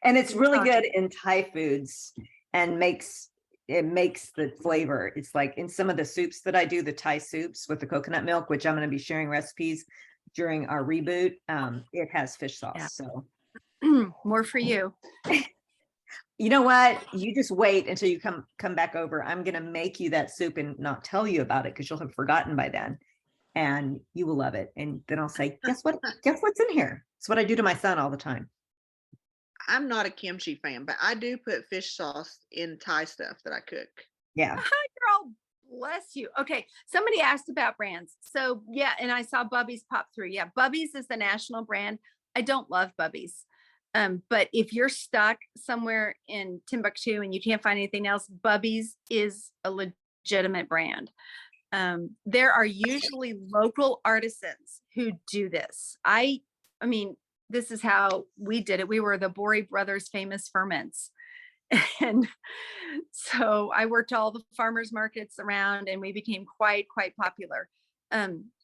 And it's really Sorry. good in Thai foods and makes the flavor. It's like in some of the soups that I do, the Thai soups with the coconut milk, which I'm going to be sharing recipes during our reboot. It has fish sauce. Yeah. So More for you. you know what? You just wait until you come back over. I'm going to make you that soup and not tell you about it because you'll have forgotten by then. And you will love it. And then I'll say, guess what? Guess what's in here? It's what I do to my son all the time. I'm not a kimchi fan, but I do put fish sauce in Thai stuff that I cook. Yeah. Girl, bless you. Okay. Somebody asked about brands. So yeah, and I saw Bubby's pop through. Yeah, Bubby's is the national brand. I don't love Bubby's. But if you're stuck somewhere in Timbuktu and you can't find anything else, Bubby's is a legitimate brand. There are usually local artisans who do this. I mean, this is how we did it. We were the Bori Brothers famous ferments. And so I worked all the farmers markets around and we became quite popular.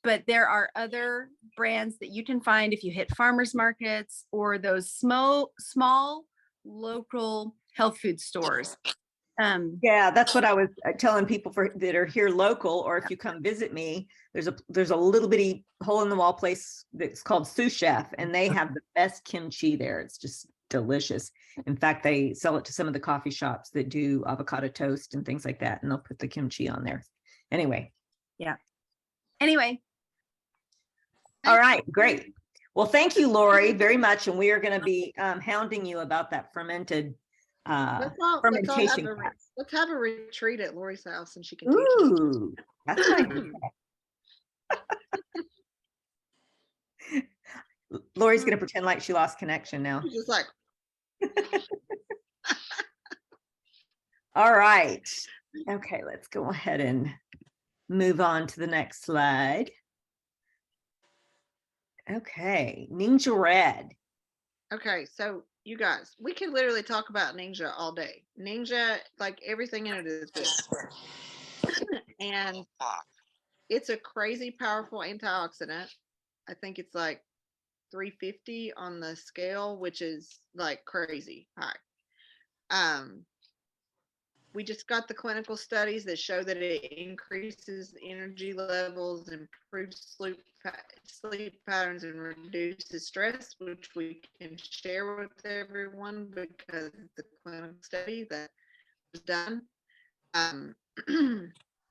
But there are other brands that you can find if you hit farmers markets or those small local health food stores. Yeah, that's what I was telling people that are here local, or if you come visit me, there's a little bitty hole in the wall place that's called Sous Chef, and they have the best kimchi there. It's just delicious. In fact, they sell it to some of the coffee shops that do avocado toast and things like that, and they'll put the kimchi on there. Anyway. Yeah. Anyway. All right, great. Well, thank you, Lori, very much. And we are going to be hounding you about that fermentation. Let's have a retreat at Lori's house and she can teach us. Ooh, that's nice. Lori's going to pretend like she lost connection now. She's just like, all right. Okay, let's go ahead and move on to the next slide. Okay, Ninja Red. okay, so you guys, we could literally talk about Ninja all day. Ninja, like everything in it is good. And it's a crazy powerful antioxidant. I think it's like 350 on the scale, which is like crazy high. We just got the clinical studies that show that it increases energy levels, improves sleep patterns, and reduces stress, which we can share with everyone because the clinical study that was done.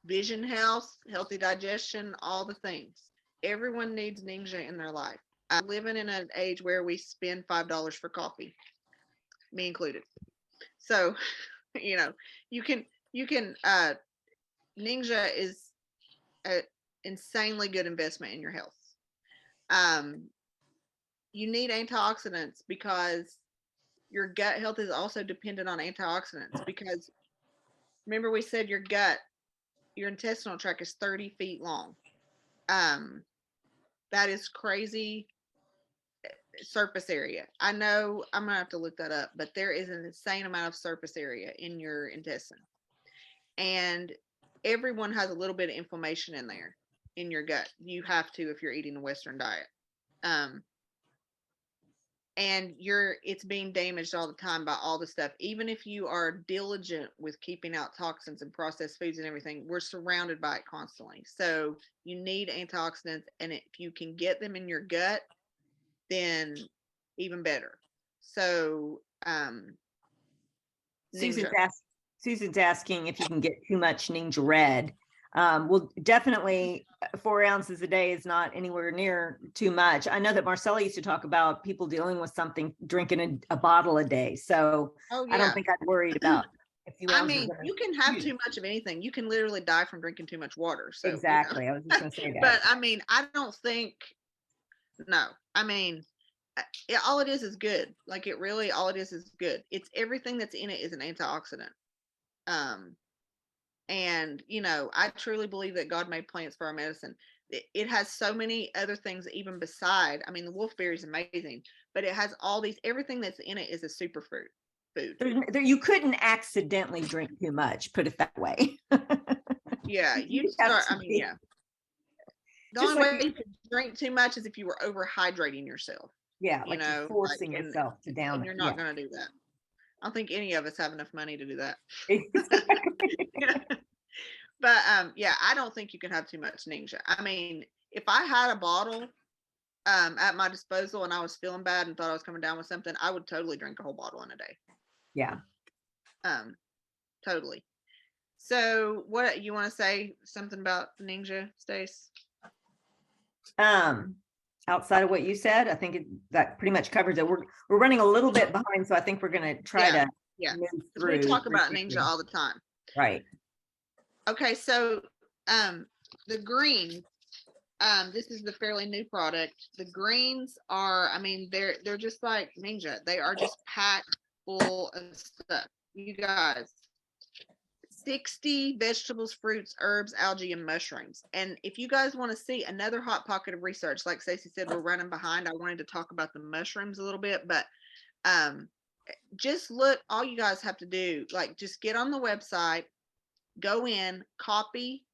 Vision health, healthy digestion, all the things. Everyone needs Ninja in their life. I'm living in an age where we spend $5 for coffee, me included. So, you know, you can Ninja is an insanely good investment in your health. You need antioxidants because your gut health is also dependent on antioxidants, because remember we said your intestinal tract is 30 feet long. That is crazy surface area. I know I'm gonna have to look that up, but there is an insane amount of surface area in your intestine, and everyone has a little bit of inflammation in there in your gut. You have to if you're eating a Western diet. And it's being damaged all the time by all the stuff. Even if you are diligent with keeping out toxins and processed foods and everything, we're surrounded by it constantly. So you need antioxidants, and if you can get them in your gut, then even better. So Susan's asking if you can get too much Ninja Red. Well, definitely 4 ounces a day is not anywhere near too much. I know that Marcella used to talk about people dealing with something, drinking a bottle a day. So I don't think I'd worried about a few ounces. I mean, you can have too much of anything. You can literally die from drinking too much water. So exactly. I was just going to say that. But I mean, I don't think, no, I mean, all it is good. Like all it is good. It's everything that's in it is an antioxidant. And, you know, I truly believe that God made plants for our medicine. it has so many other things even beside. I mean, the wolfberry is amazing, but it has all these, everything that's in it is a superfood food. You couldn't accidentally drink too much, put it that way. Yeah, You you'd have start, to I mean, be- yeah. The Just only like way you could drink too much is if you were overhydrating yourself, Yeah, you like know, you're forcing and yourself to down it. you're not gonna do that. I don't think any of us have enough money to do that. Yeah. But yeah, I don't think you can have too much Ninja. I mean, if I had a bottle at my disposal and I was feeling bad and thought I was coming down with something, I would totally drink a whole bottle in a day. Yeah. Totally. So what you want to say something about Ninja, Stace? Outside of what you said, I think that pretty much covers it. We're running a little bit behind, so I think we're gonna try to Yeah, move 'cause through. we talk about pretty Ninja quickly. all the time. Right. Okay, so the green, this is the fairly new product. The greens are, I mean, they're just like Ninja. They are just packed full of stuff. You guys, 60 vegetables, fruits, herbs, algae, and mushrooms. And if you guys want to see another hot pocket of research, like Stacey said, we're running behind. I wanted to talk about the mushrooms a little bit, but just look, all you guys have to do, like just get on the website, go in, copy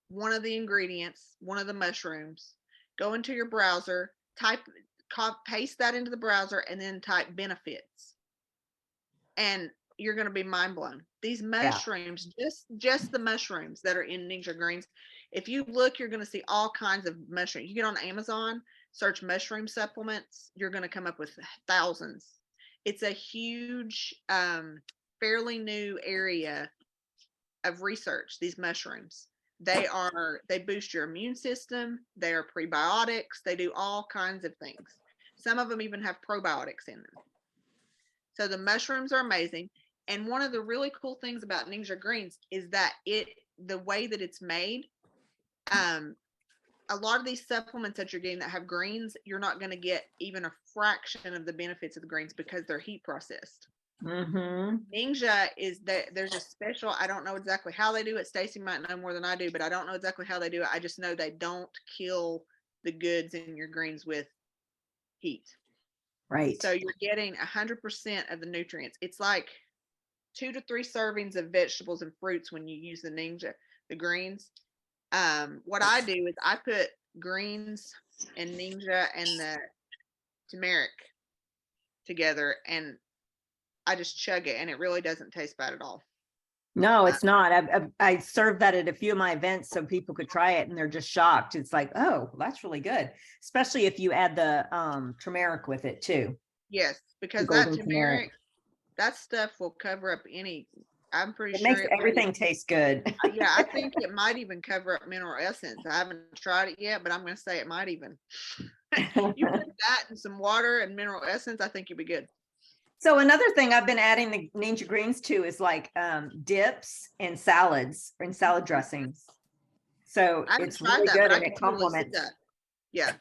one of the ingredients, one of the mushrooms, go into your browser, paste that into the browser, and then type benefits. And you're going to be mind blown. These mushrooms, just the mushrooms that are in Ninja Greens. If you look, you're going to see all kinds of mushrooms. You get on Amazon, search mushroom supplements, you're going to come up with thousands. It's a huge, fairly new area of research, these mushrooms. They boost your immune system. They are prebiotics. They do all kinds of things. Some of them even have probiotics in them. So the mushrooms are amazing. And one of the really cool things about Ninja Greens is that the way that it's made, a lot of these supplements that you're getting that have greens, you're not going to get even a fraction of the benefits of the greens because they're heat processed. Mm-hmm. Ninja is that there's a special, I don't know exactly how they do it. Stacey might know more than I do, but I don't know exactly how they do it. I just know they don't kill the goods in your greens with heat. Right. So you're getting 100% of the nutrients. It's like 2 to 3 servings of vegetables and fruits when you use the greens. What I do is I put greens and Ninja and the turmeric together and I just chug it and it really doesn't taste bad at all. No, it's not. I served that at a few of my events so people could try it and they're just shocked. It's like, oh, that's really good. Especially if you add the turmeric with it too. Yes, because The that golden turmeric, that stuff will cover up I'm pretty It sure makes everything taste good. yeah, I think it might even cover up mineral essence. I haven't tried it yet, but I'm going to say it might even. You put that in some water and mineral essence, I think you'd be good. So another thing I've been adding the Ninja Greens to is like dips and salads and salad dressings. So I haven't it's tried really that, good but I and can it totally see complements. that. Yeah.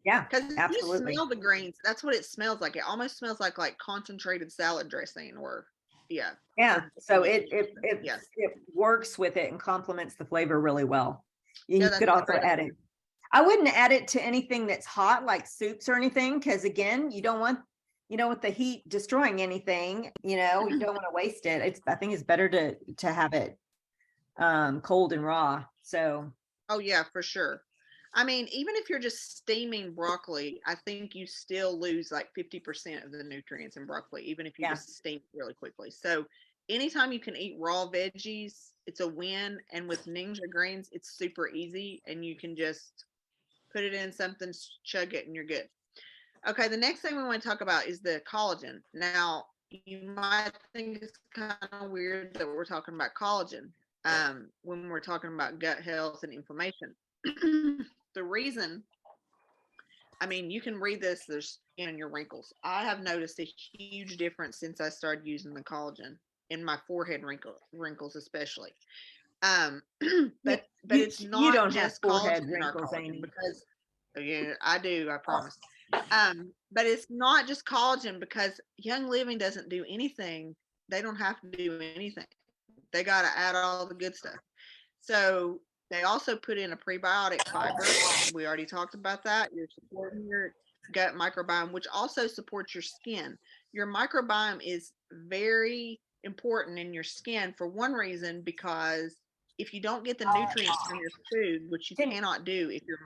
Yeah, Because if absolutely. you smell the greens, that's what it smells like. It almost smells like concentrated salad dressing or yeah. Yeah. So yeah. it works with it and complements the flavor really well. You Yeah, that's could a also great add it. I wouldn't add it to anything that's hot like soups or anything, because again, you don't want, with the heat destroying anything, you don't want to waste it. I think it's better to have it cold and raw. So Oh yeah, for sure. I mean, even if you're just steaming broccoli, I think you still lose like 50% of the nutrients in broccoli, even if you just steam it really quickly. So anytime you can eat raw veggies, it's a win. And with Ninja Greens, it's super easy and you can just put it in something, chug it, and you're good. Okay, the next thing we want to talk about is the collagen. Now, you might think it's kind of weird that we're talking about collagen when we're talking about gut health and inflammation. The reason, I mean, you can read this, there's in your wrinkles. I have noticed a huge difference since I started using the collagen in my forehead wrinkles especially. But it's not you don't just have forehead collagen in our wrinkles, collagen Amy. because yeah, I do, I promise. But it's not just collagen because Young Living doesn't do anything. They don't have to do anything. They got to add all the good stuff. So They also put in a prebiotic fiber. We already talked about that. You're supporting your gut microbiome, which also supports your skin. Your microbiome is very important in your skin for one reason, because if you don't get the nutrients from your food, which you Can- cannot do if your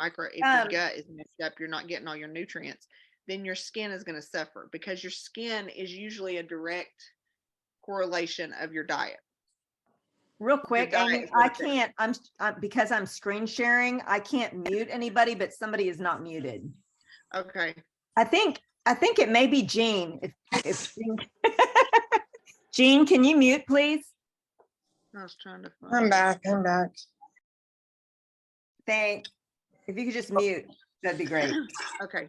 gut is messed up, you're not getting all your nutrients, then your skin is going to suffer, because your skin is usually a direct correlation of your diet. Real quick, diet Amy, is what I affects it. can't, because I'm screen sharing, I can't mute anybody, but somebody is not muted. Okay. I think it may be Jean. If Jean, can you mute, please? I was trying to I'm find. back. I'm back. Thank, if you could just mute, that'd be great. Okay.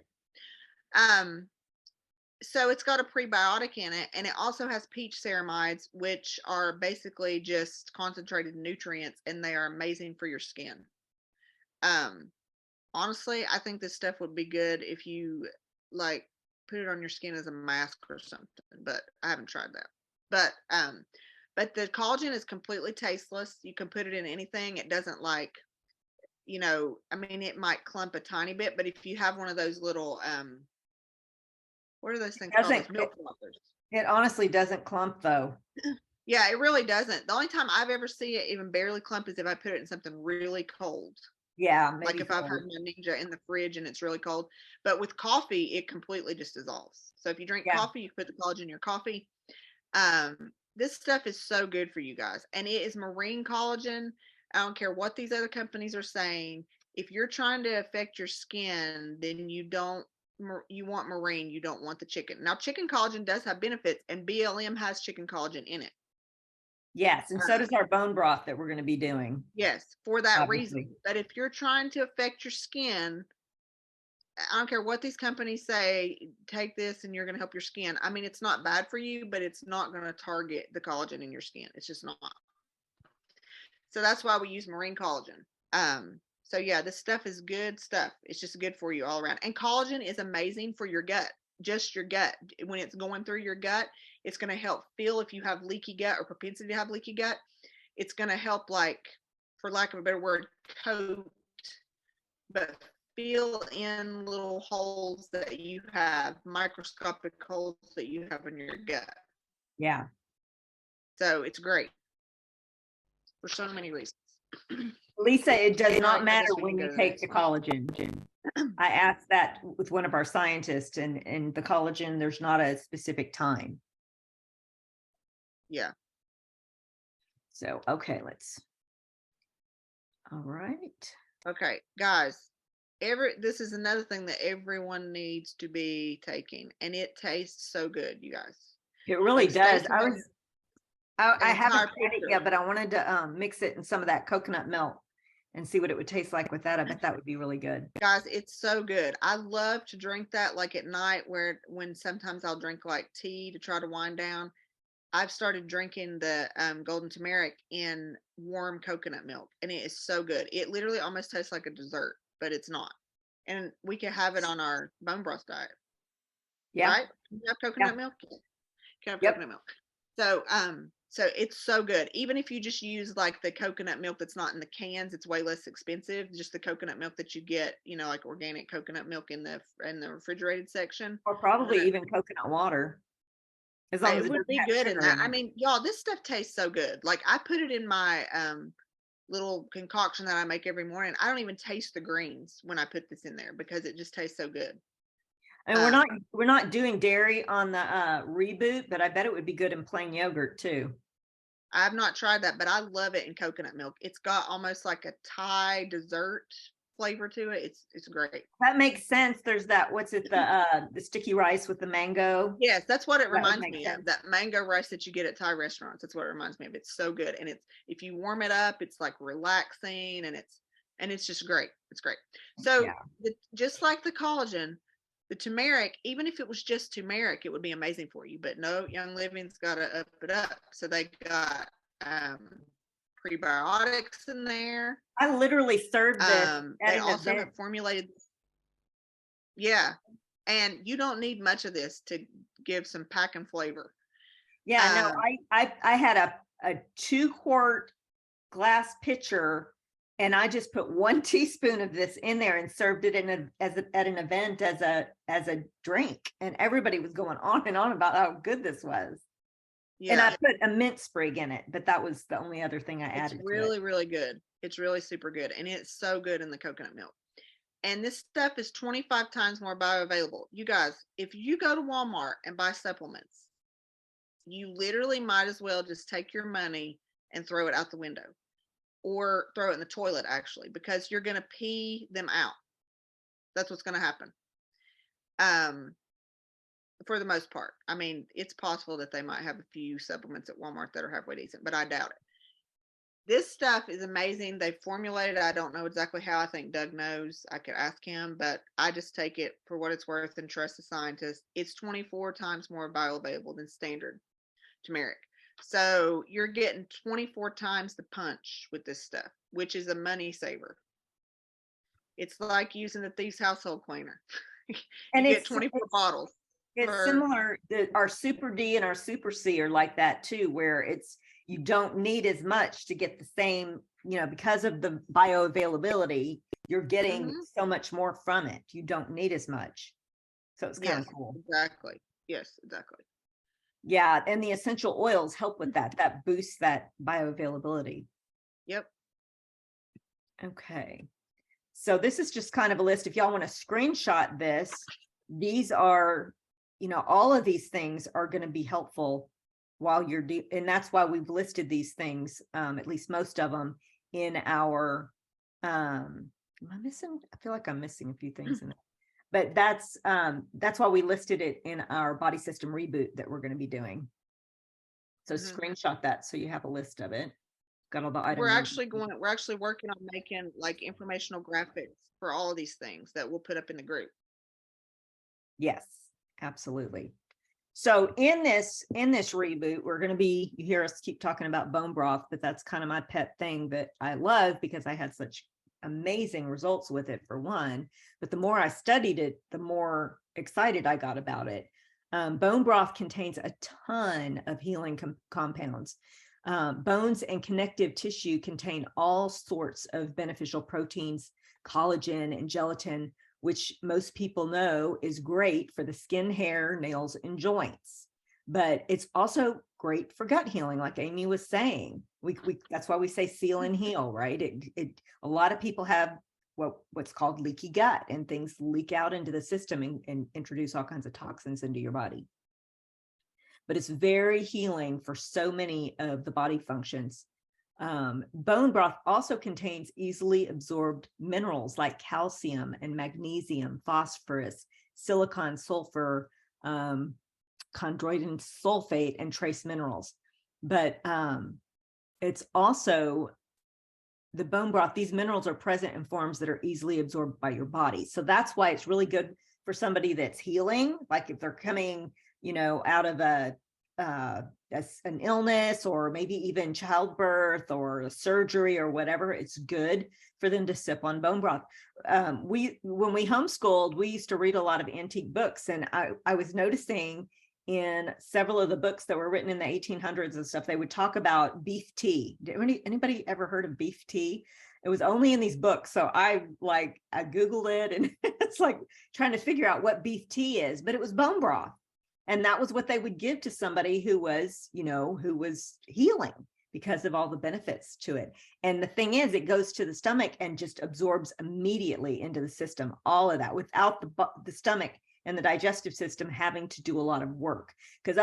So it's got a prebiotic in it, and it also has peach ceramides, which are basically just concentrated nutrients, and they are amazing for your skin. Honestly, I think this stuff would be good if you like put it on your skin as a mask or something, but I haven't tried that. But the collagen is completely tasteless. You can put it in anything. It doesn't like, I mean, it might clump a tiny bit, but if you have one of those little what are those things called? Doesn't- Those milk frothers. It honestly doesn't clump though. Yeah, it really doesn't. The only time I've ever seen it even barely clump is if I put it in something really cold. Yeah, Like maybe if I've so. had my Ninja in the fridge and it's really cold. But with coffee, it completely just dissolves. So if you drink Yeah. coffee, you put the collagen in your coffee. This stuff is so good for you guys. And it is marine collagen. I don't care what these other companies are saying. If you're trying to affect your skin, then you want marine, you don't want the chicken. Now, chicken collagen does have benefits, and BLM has chicken collagen in it. Yes, and so does our bone broth that we're going to be doing. Yes, for that Obviously. reason. But if you're trying to affect your skin, I don't care what these companies say, take this and you're going to help your skin. I mean, it's not bad for you, but it's not going to target the collagen in your skin. It's just not. So that's why we use marine collagen. So yeah, this stuff is good stuff. It's just good for you all around. And collagen is amazing for your gut, just your gut. When it's going through your gut, it's going to help feel if you have leaky gut or propensity to have leaky gut. It's going to help, like, for lack of a better word, coat, but fill in little holes that you have, microscopic holes that you have in your gut. Yeah. So it's great for so many reasons. Lisa, it does Right, not I matter guess we when can go you to the take next the one. collagen. I asked that with one of our scientists, and the collagen, there's not a specific time. Yeah. So, okay, all right. Okay, guys. This is another thing that everyone needs to be taking, and it tastes so good, you guys. It really Like does. Stacey mentioned, I an haven't entire tried it picture. yet, but I wanted to mix it in some of that coconut milk and see what it would taste like with that. I bet that would be really good. Guys, it's so good. I love to drink that like at night, when sometimes I'll drink like tea to try to wind down. I've started drinking the golden turmeric in warm coconut milk, and it is so good. It literally almost tastes like a dessert, but it's not. And we can have it on our bone broth diet. Yeah. Right? Can you have coconut milk? Can you have Yep. coconut milk? So it's so good. Even if you just use like the coconut milk that's not in the cans, it's way less expensive. Just the coconut milk that you get, like organic coconut milk in the refrigerated section. Or probably Gonna- even coconut water. As long as It would doesn't be have good in sugar that. in I it. mean, y'all, this stuff tastes so good. Like, I put it in my little concoction that I make every morning. I don't even taste the greens when I put this in there because it just tastes so good. And we're not doing dairy on the reboot, but I bet it would be good in plain yogurt too. I've not tried that, but I love it in coconut milk. It's got almost like a Thai dessert flavor to it. It's great. That makes sense. There's that, what's it, the sticky rice with the mango. Yes, that's what it That would reminds make me sense. of. That mango rice that you get at Thai restaurants. That's what it reminds me of. It's so good. And if you warm it up, it's like relaxing, and it's just great. It's great. So Yeah. just like the collagen, the turmeric, even if it was just turmeric, it would be amazing for you. But no, Young Living's got to up it up. So they got prebiotics in there. I literally served this at They an also event. have formulated. Yeah. And you don't need much of this to give some pack and flavor. Yeah, no, I had a 2-quart glass pitcher And I just put 1 teaspoon of this in there and served it at an event as a drink. And everybody was going on and on about how good this was. And I Yeah, put a mint sprig in it, but that was the only other thing I it's added to really, it. really good. It's really super good. And it's so good in the coconut milk. And this stuff is 25 times more bioavailable. You guys, if you go to Walmart and buy supplements, you literally might as well just take your money and throw it out the window or throw it in the toilet, actually, because you're going to pee them out. That's what's going to happen. For the most part. I mean, it's possible that they might have a few supplements at Walmart that are halfway decent, but I doubt it. This stuff is amazing. They formulated it. I don't know exactly how. I think Doug knows. I could ask him, but I just take it for what it's worth and trust the scientists. It's 24 times more bioavailable than standard turmeric. So you're getting 24 times the punch with this stuff, which is a money saver. It's like using the Thieves Household Cleaner. And you get 24 bottles. It's similar. Our Super D and our Super C are like that too, where you don't need as much to get the same, because of the bioavailability, you're getting so much more from it. You don't need as much. So it's kind of cool. Exactly. Yes, exactly. Yeah. And the essential oils help with that boosts that bioavailability. Yep. Okay. So this is just kind of a list. If y'all want to screenshot this, these are, all of these things are going to be helpful while you're and that's why we've listed these things, at least most of them in our, am I missing? I feel like I'm missing a few things in it, but that's why we listed it in our body system reboot that we're going to be doing. So screenshot that so you have a list of it. Got all the items. We're actually working on making like informational graphics for all of these things that we'll put up in the group. Yes, absolutely. So in this reboot, we're going to you hear us keep talking about bone broth, but that's kind of my pet thing that I love because I had such amazing results with it for one, but the more I studied it, the more excited I got about it. Bone broth contains a ton of healing compounds. Bones and connective tissue contain all sorts of beneficial proteins, collagen and gelatin, which most people know is great for the skin, hair, nails, and joints. But it's also great for gut healing, like Amy was saying. That's why we say seal and heal, right? A lot of people have what's called leaky gut, and things leak out into the system and introduce all kinds of toxins into your body. But it's very healing for so many of the body functions. Bone broth also contains easily absorbed minerals like calcium and magnesium, phosphorus, silicon, sulfur, chondroitin sulfate, and trace minerals. But it's also the bone broth. These minerals are present in forms that are easily absorbed by your body. So that's why it's really good for somebody that's healing, like if they're coming, out of an illness or maybe even childbirth or a surgery or whatever, it's good for them to sip on bone broth. When we homeschooled, we used to read a lot of antique books, and I was noticing in several of the books that were written in the 1800s and stuff, they would talk about beef tea. Did anybody ever heard of beef tea? It was only in these books. So I Googled it, and it's like trying to figure out what beef tea is, but it was bone broth. And that was what they would give to somebody who was healing because of all the benefits to it. And the thing is, it goes to the stomach and just absorbs immediately into the system, all of that, without the stomach and the digestive system having to do a lot of work. Because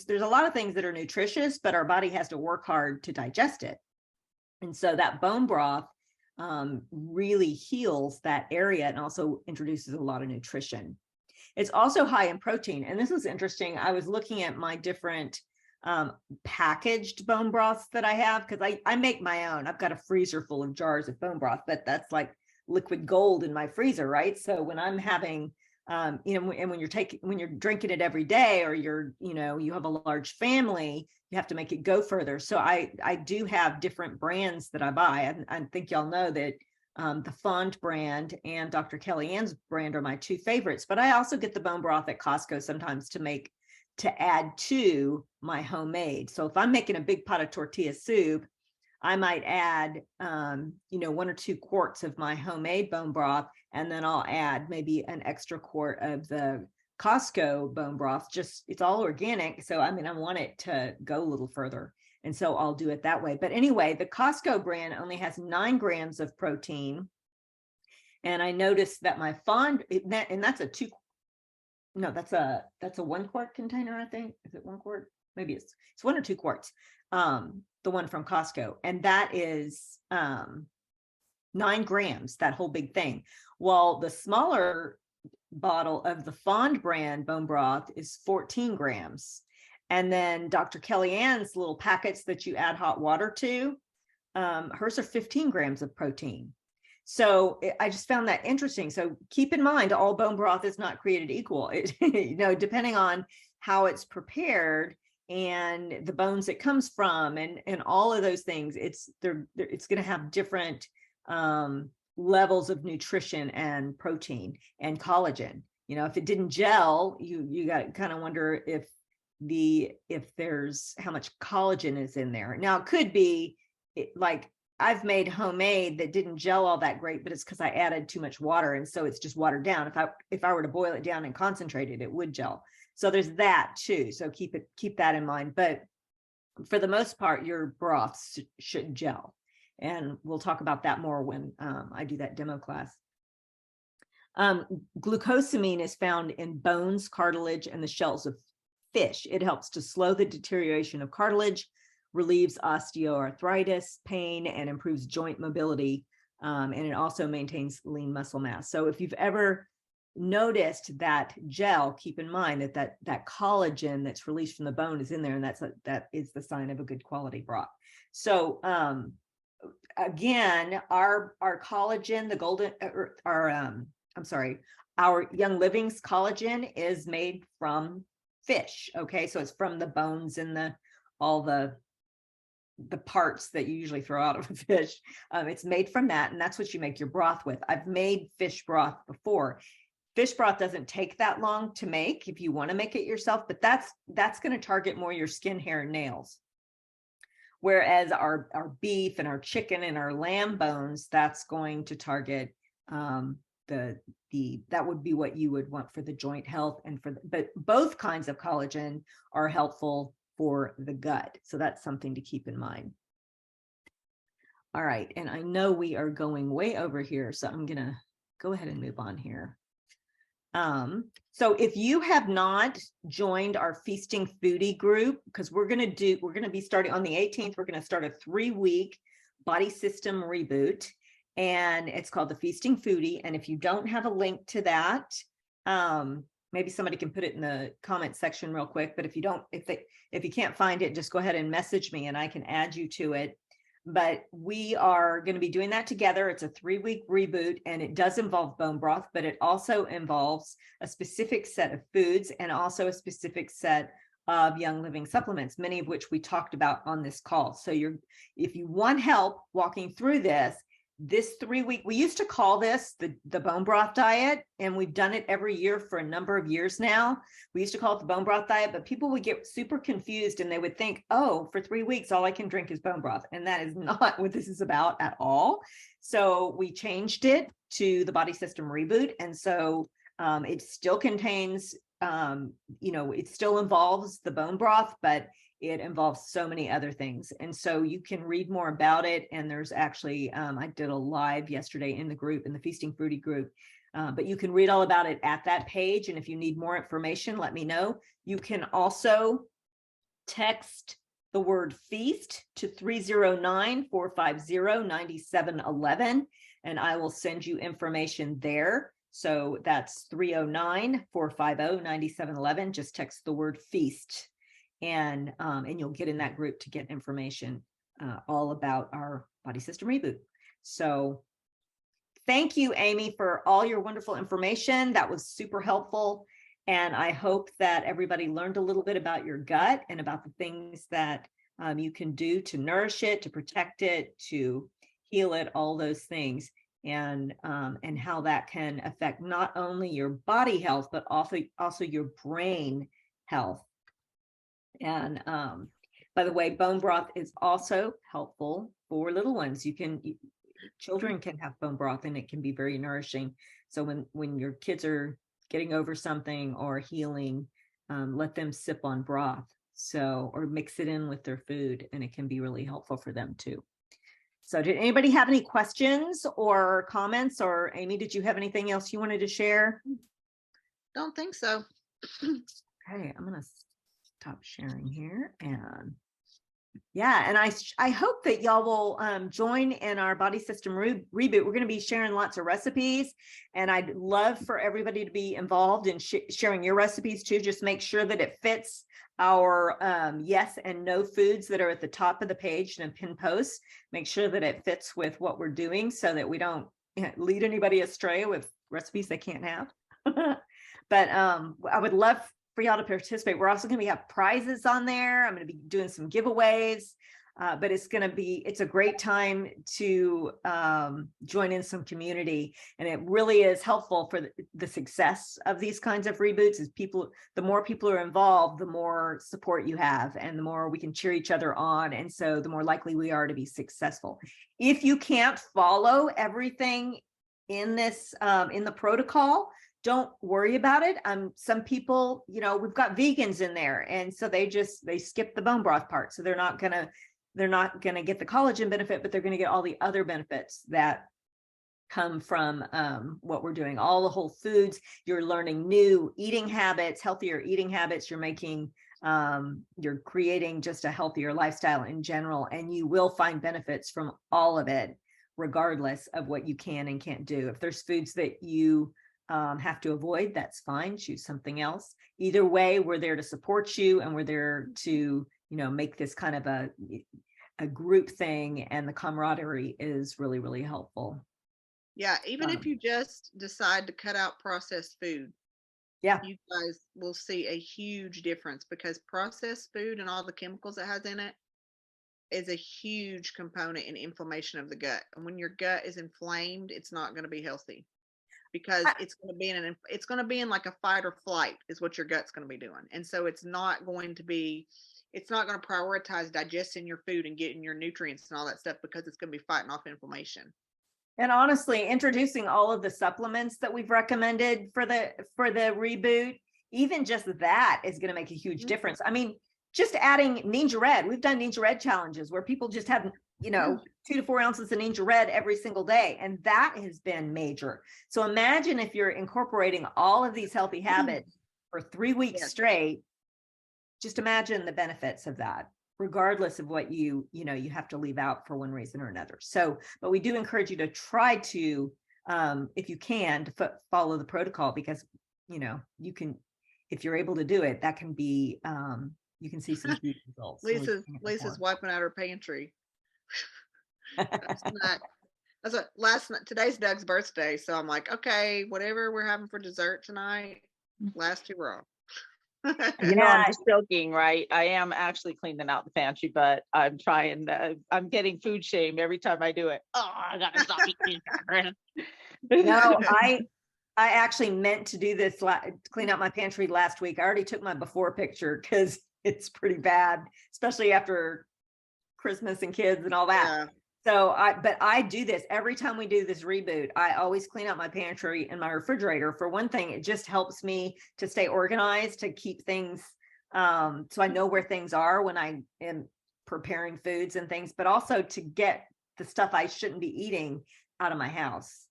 there's a lot of things that are nutritious, but our body has to work hard to digest it. And so that bone broth really heals that area and also introduces a lot of nutrition. It's also high in protein. And this is interesting. I was looking at my different packaged bone broths that I have, because I make my own. I've got a freezer full of jars of bone broth, but that's like liquid gold in my freezer, right? So when I'm having, and when you're drinking it every day, or you have a large family, you have to make it go further. So I do have different brands that I buy. I think y'all know that the Fond brand and Dr. Kelly Ann's brand are my two favorites, but I also get the bone broth at Costco sometimes to add to my homemade. So if I'm making a big pot of tortilla soup, I might add, 1 or 2 quarts of my homemade bone broth, and then I'll add maybe an extra quart of the Costco bone broth. Just, it's all organic. So, I mean, I want it to go a little further. And so I'll do it that way. But anyway, the Costco brand only has 9 grams of protein. And I noticed that my fond, and that's a 2, no, that's a 1 quart container, I think. Is it 1 quart? Maybe it's 1 or 2 quarts. The one from Costco. And that is 9 grams, that whole big thing. While the smaller bottle of the Fond brand bone broth is 14 grams. And then Dr. Kellyanne's little packets that you add hot water to, hers are 15 grams of protein. So I just found that interesting. So keep in mind, all bone broth is not created equal. Depending on how it's prepared and the bones it comes from, and all of those things, it's going to have different levels of nutrition and protein and collagen. If it didn't gel, you got to kind of wonder if there's how much collagen is in there. Now it could be like I've made homemade that didn't gel all that great, but it's because I added too much water, and so it's just watered down. If I were to boil it down and concentrate it, it would gel. So there's that too. So keep that in mind. But for the most part, your broths should gel, and we'll talk about that more when I do that demo class. Glucosamine is found in bones, cartilage, and the shells of fish. It helps to slow the deterioration of cartilage, relieves osteoarthritis, pain, and improves joint mobility. And it also maintains lean muscle mass. So if you've ever noticed that gel, keep in mind that collagen that's released from the bone is in there, and that is the sign of a good quality broth. So again, our collagen, our Young Living's collagen is made from fish. Okay, so it's from the bones and all the parts that you usually throw out of a fish. It's made from that, and that's what you make your broth with. I've made fish broth before. Fish broth doesn't take that long to make if you want to make it yourself, but that's going to target more your skin, hair, and nails. Whereas our beef and our chicken and our lamb bones, that's going to target that would be what you would want for the joint health, but both kinds of collagen are helpful for the gut. So that's something to keep in mind. All right. And I know we are going way over here, so I'm going to go ahead and move on here. So if you have not joined our Feasting Foodie group, because we're going to be starting on the 18th, we're going to start a 3-week body system reboot, and it's called the Feasting Foodie. And if you don't have a link to that, maybe somebody can put it in the comment section real quick, but if you can't find it, just go ahead and message me and I can add you to it. But we are going to be doing that together. It's a 3-week reboot, and it does involve bone broth, but it also involves a specific set of foods and also a specific set of Young Living supplements, many of which we talked about on this call. So if you want help walking through this 3-week, we used to call this the bone broth diet, and we've done it every year for a number of years now. We used to call it the bone broth diet, but people would get super confused and they would think, oh, for 3 weeks, all I can drink is bone broth. And that is not what this is about at all. So we changed it to the body system reboot. And so it still contains, it still involves the bone broth, but it involves so many other things. And so you can read more about it. And there's actually, I did a live yesterday in the Feasting Foodie group, but you can read all about it at that page. And if you need more information, let me know. You can also text the word feast to 309-450-9711, and I will send you information there. So that's 309-450-9711. Just text the word feast. And you'll get in that group to get information all about our body system reboot. So thank you, Amy, for all your wonderful information. That was super helpful. And I hope that everybody learned a little bit about your gut and about the things that you can do to nourish it, to protect it, to heal it, all those things, and how that can affect not only your body health, but also your brain health. And by the way, bone broth is also helpful for little ones. Children can have bone broth and it can be very nourishing. So when your kids are getting over something or healing, let them sip on broth. So, or mix it in with their food, and it can be really helpful for them too. So did anybody have any questions or comments? Or Amy, did you have anything else you wanted to share? Don't think so. Okay, I'm gonna stop sharing here. And yeah, and I hope that y'all will join in our body system reboot. We're going to be sharing lots of recipes, and I'd love for everybody to be involved in sharing your recipes too. Just make sure that it fits our yes and no foods that are at the top of the page and pin posts. Make sure that it fits with what we're doing so that we don't lead anybody astray with recipes they can't have. But I would love for y'all to participate. We're also going to have prizes on there. I'm going to be doing some giveaways, but it's a great time to join in some community. And it really is helpful for the success of these kinds of reboots. The more people are involved, the more support you have and the more we can cheer each other on. And so the more likely we are to be successful. If you can't follow everything in this, in the protocol, don't worry about it. Some people, we've got vegans in there, and so they skip the bone broth part. So they're not gonna get the collagen benefit, but they're gonna get all the other benefits that come from what we're doing. All the whole foods, you're learning new eating habits, healthier eating habits. You're creating just a healthier lifestyle in general, and you will find benefits from all of it, regardless of what you can and can't do. If there's foods that you have to avoid, that's fine. Choose something else. Either way, we're there to support you, and we're there to, make this kind of a group thing, and the camaraderie is really, really helpful. Yeah, even if you just decide to cut out processed food, yeah, you guys will see a huge difference, because processed food and all the chemicals it has in it is a huge component in inflammation of the gut. And when your gut is inflamed, it's not going to be healthy, because it's going to be in like a fight or flight is what your gut's going to be doing. And so it's not going to prioritize digesting your food and getting your nutrients and all that stuff, because it's going to be fighting off inflammation. And honestly, introducing all of the supplements that we've recommended for the reboot, even just that is going to make a huge difference. I mean, just adding Ninja Red. We've done Ninja Red challenges where people just have 2 to 4 ounces of Ninja Red every single day. And that has been major. So imagine if you're incorporating all of these healthy habits for 3 weeks straight. Just imagine the benefits of that, regardless of what you have to leave out for one reason or another. So, but we do encourage you to try to, if you can, to follow the protocol, because, you can, if you're able to do it, that can be, you can see some huge results. Lisa's wiping out her pantry. That's what last night. Today's Doug's birthday, so I'm like, okay, whatever we're having for dessert tonight, last 2 raw. I'm just joking, right? I am actually cleaning out the pantry, but I'm trying. I'm getting food shame every time I do it. Oh, I gotta stop eating. No, I actually meant to do this, clean out my pantry last week. I already took my before picture because it's pretty bad, especially after Christmas and kids and all that. Yeah. So but I do this every time we do this reboot. I always clean out my pantry and my refrigerator. For one thing, it just helps me to stay organized, to keep things, so I know where things are when I am preparing foods and things, but also to get the stuff I shouldn't be eating out of my house.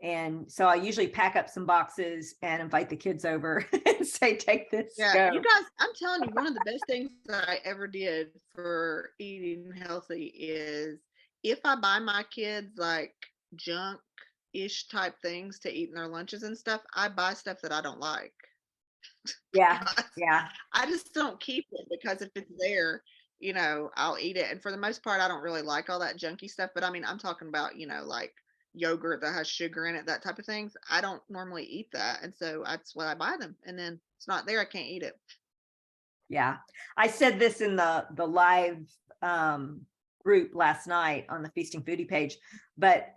And so I usually pack up some boxes and invite the kids over and say, take this. Yeah, go. you guys, I'm telling you, one of the best things that I ever did for eating healthy is, if I buy my kids like junk-ish type things to eat in their lunches and stuff, I buy stuff that I don't like. Yeah. Yeah. I just don't keep it, because if it's there, I'll eat it. And for the most part, I don't really like all that junky stuff. But I mean, I'm talking about, like yogurt that has sugar in it, that type of things. I don't normally eat that. And so that's why I buy them. And then it's not there, I can't eat it. Yeah. I said this in the live group last night on the Feasting Foodie page. But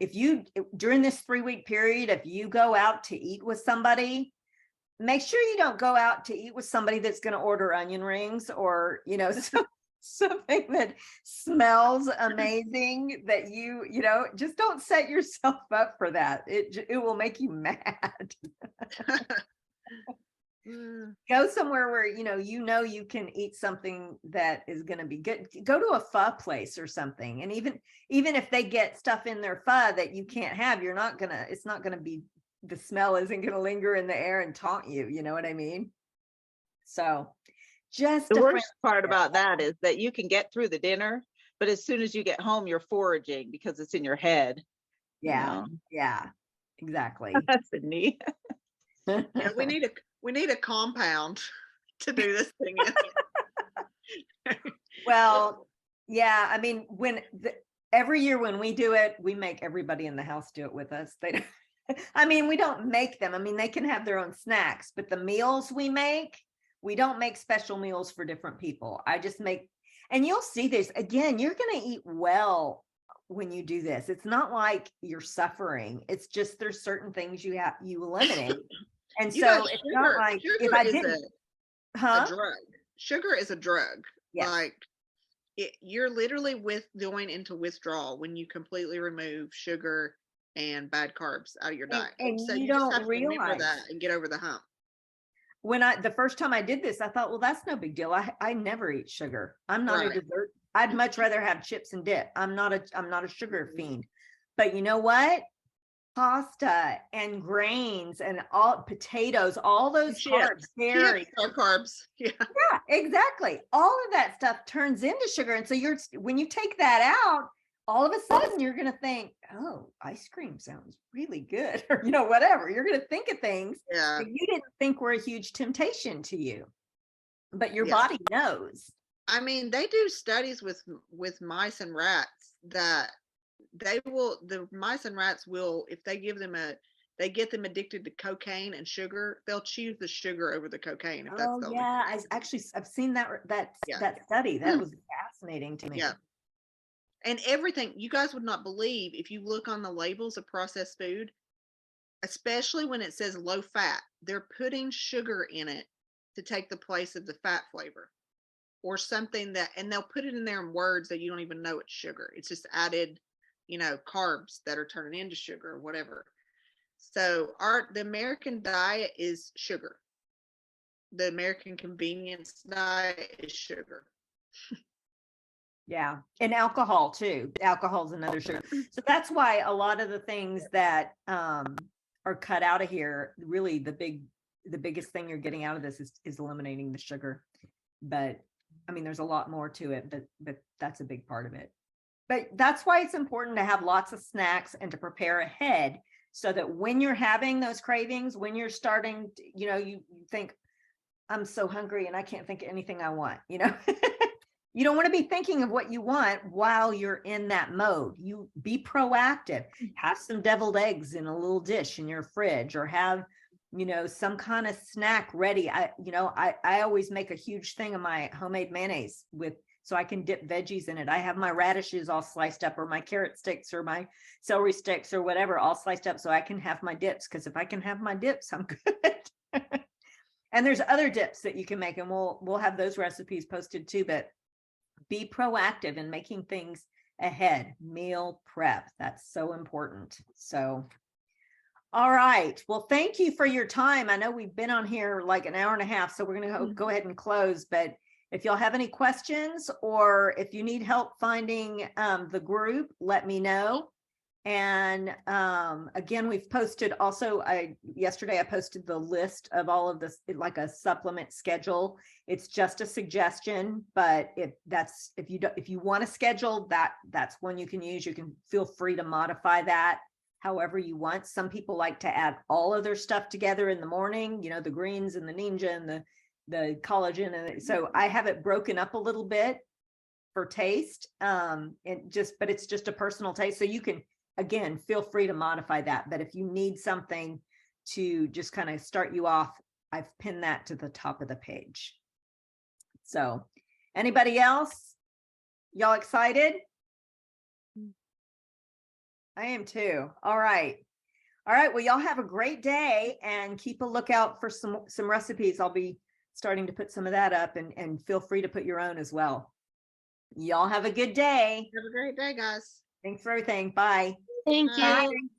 during this 3-week period, if you go out to eat with somebody, make sure you don't go out to eat with somebody that's going to order onion rings or, something that smells amazing that you know, just don't set yourself up for that. It will make you mad. Mm, Go somewhere where you know you can eat something that is going to be good. Go to a pho place or something, and even if they get stuff in their pho that you can't have, it's not gonna be, the smell isn't gonna linger in the air and taunt you. You know what I mean? So just The a friend. worst part about that is that you can get through the dinner, but as soon as you get home, you're foraging because it's in your head. you Yeah, know. yeah, exactly. That's the neat. yeah, we need a compound to do this thing in. Well, yeah, I mean, every year when we do it, we make everybody in the house do it with us. They don't, I mean, we don't make them. I mean, they can have their own snacks, but the meals we don't make special meals for different people. I just make, and you'll see this again, you're going to eat well when you do this. It's not like you're suffering. It's just there's certain things you eliminate. And You so guys, it's not like if sugar I is didn't, a drug. Sugar is a drug. Yes. Like you're literally going into withdrawal when you completely remove sugar and bad carbs out of your diet. and So you you just don't have to remember realize. that and get over the hump. When the first time I did this, I thought, well, that's no big deal. I never eat sugar. I'm not a Right. dessert. I'd much rather have chips and dip. I'm not a sugar fiend. But you know what? Pasta and grains and all potatoes, all those carbs, dairy. Chips are carbs. Yeah. Yeah, exactly. All of that stuff turns into sugar. And so when you take that out, all of a sudden you're going to think, oh, ice cream sounds really good, or whatever. You're going to think of things Yeah. that you didn't think were a huge temptation to you, but your Yeah. body knows. I mean, they do studies with mice and rats that the mice and rats will, if they get them addicted to cocaine and sugar, they'll choose the sugar over the cocaine if that's Oh the only. yeah, I've seen that Yeah. that study. That was fascinating to me. Yeah. And everything, you guys would not believe if you look on the labels of processed food, especially when it says low fat, they're putting sugar in it to take the place of the fat flavor or something and they'll put it in there in words that you don't even know it's sugar. It's just added, carbs that are turning into sugar or whatever. So the American diet is sugar. The American convenience diet is sugar. Yeah. And alcohol too. Alcohol is another sugar. So that's why a lot of the things that are cut out of here, really the biggest thing you're getting out of this is eliminating the sugar. But I mean, there's a lot more to it, but that's a big part of it. But that's why it's important to have lots of snacks and to prepare ahead so that when you're having those cravings, when you're starting, you think, I'm so hungry and I can't think of anything I want, You don't want to be thinking of what you want while you're in that mode. You be proactive. Have some deviled eggs in a little dish in your fridge, or have, some kind of snack ready. I always make a huge thing of my homemade mayonnaise so I can dip veggies in it. I have my radishes all sliced up, or my carrot sticks, or my celery sticks, or whatever, all sliced up so I can have my dips. Because if I can have my dips, I'm good. And there's other dips that you can make, and we'll have those recipes posted too. But be proactive in making things ahead. Meal prep. That's so important. So, all right. Well, thank you for your time. I know we've been on here like an hour and a half, so we're going to go ahead and close. But if y'all have any questions, or if you need help finding the group, let me know. And again, we've posted also, yesterday I posted the list of all of this, like a supplement schedule. It's just a suggestion, but if you want to schedule that's one you can use. You can feel free to modify that however you want. Some people like to add all of their stuff together in the morning, the greens and the ninja and the collagen. And so I have it broken up a little bit for taste. But it's just a personal taste. So you can, again, feel free to modify that. But if you need something to just kind of start you off, I've pinned that to the top of the page. So anybody else? Y'all excited? I am too. All right. All right. Well, y'all have a great day and keep a lookout for some recipes. I'll be starting to put some of that up, and feel free to put your own as well. Y'all have a good day. Have a great day, guys. Thanks for everything. Bye. Thank Bye. you.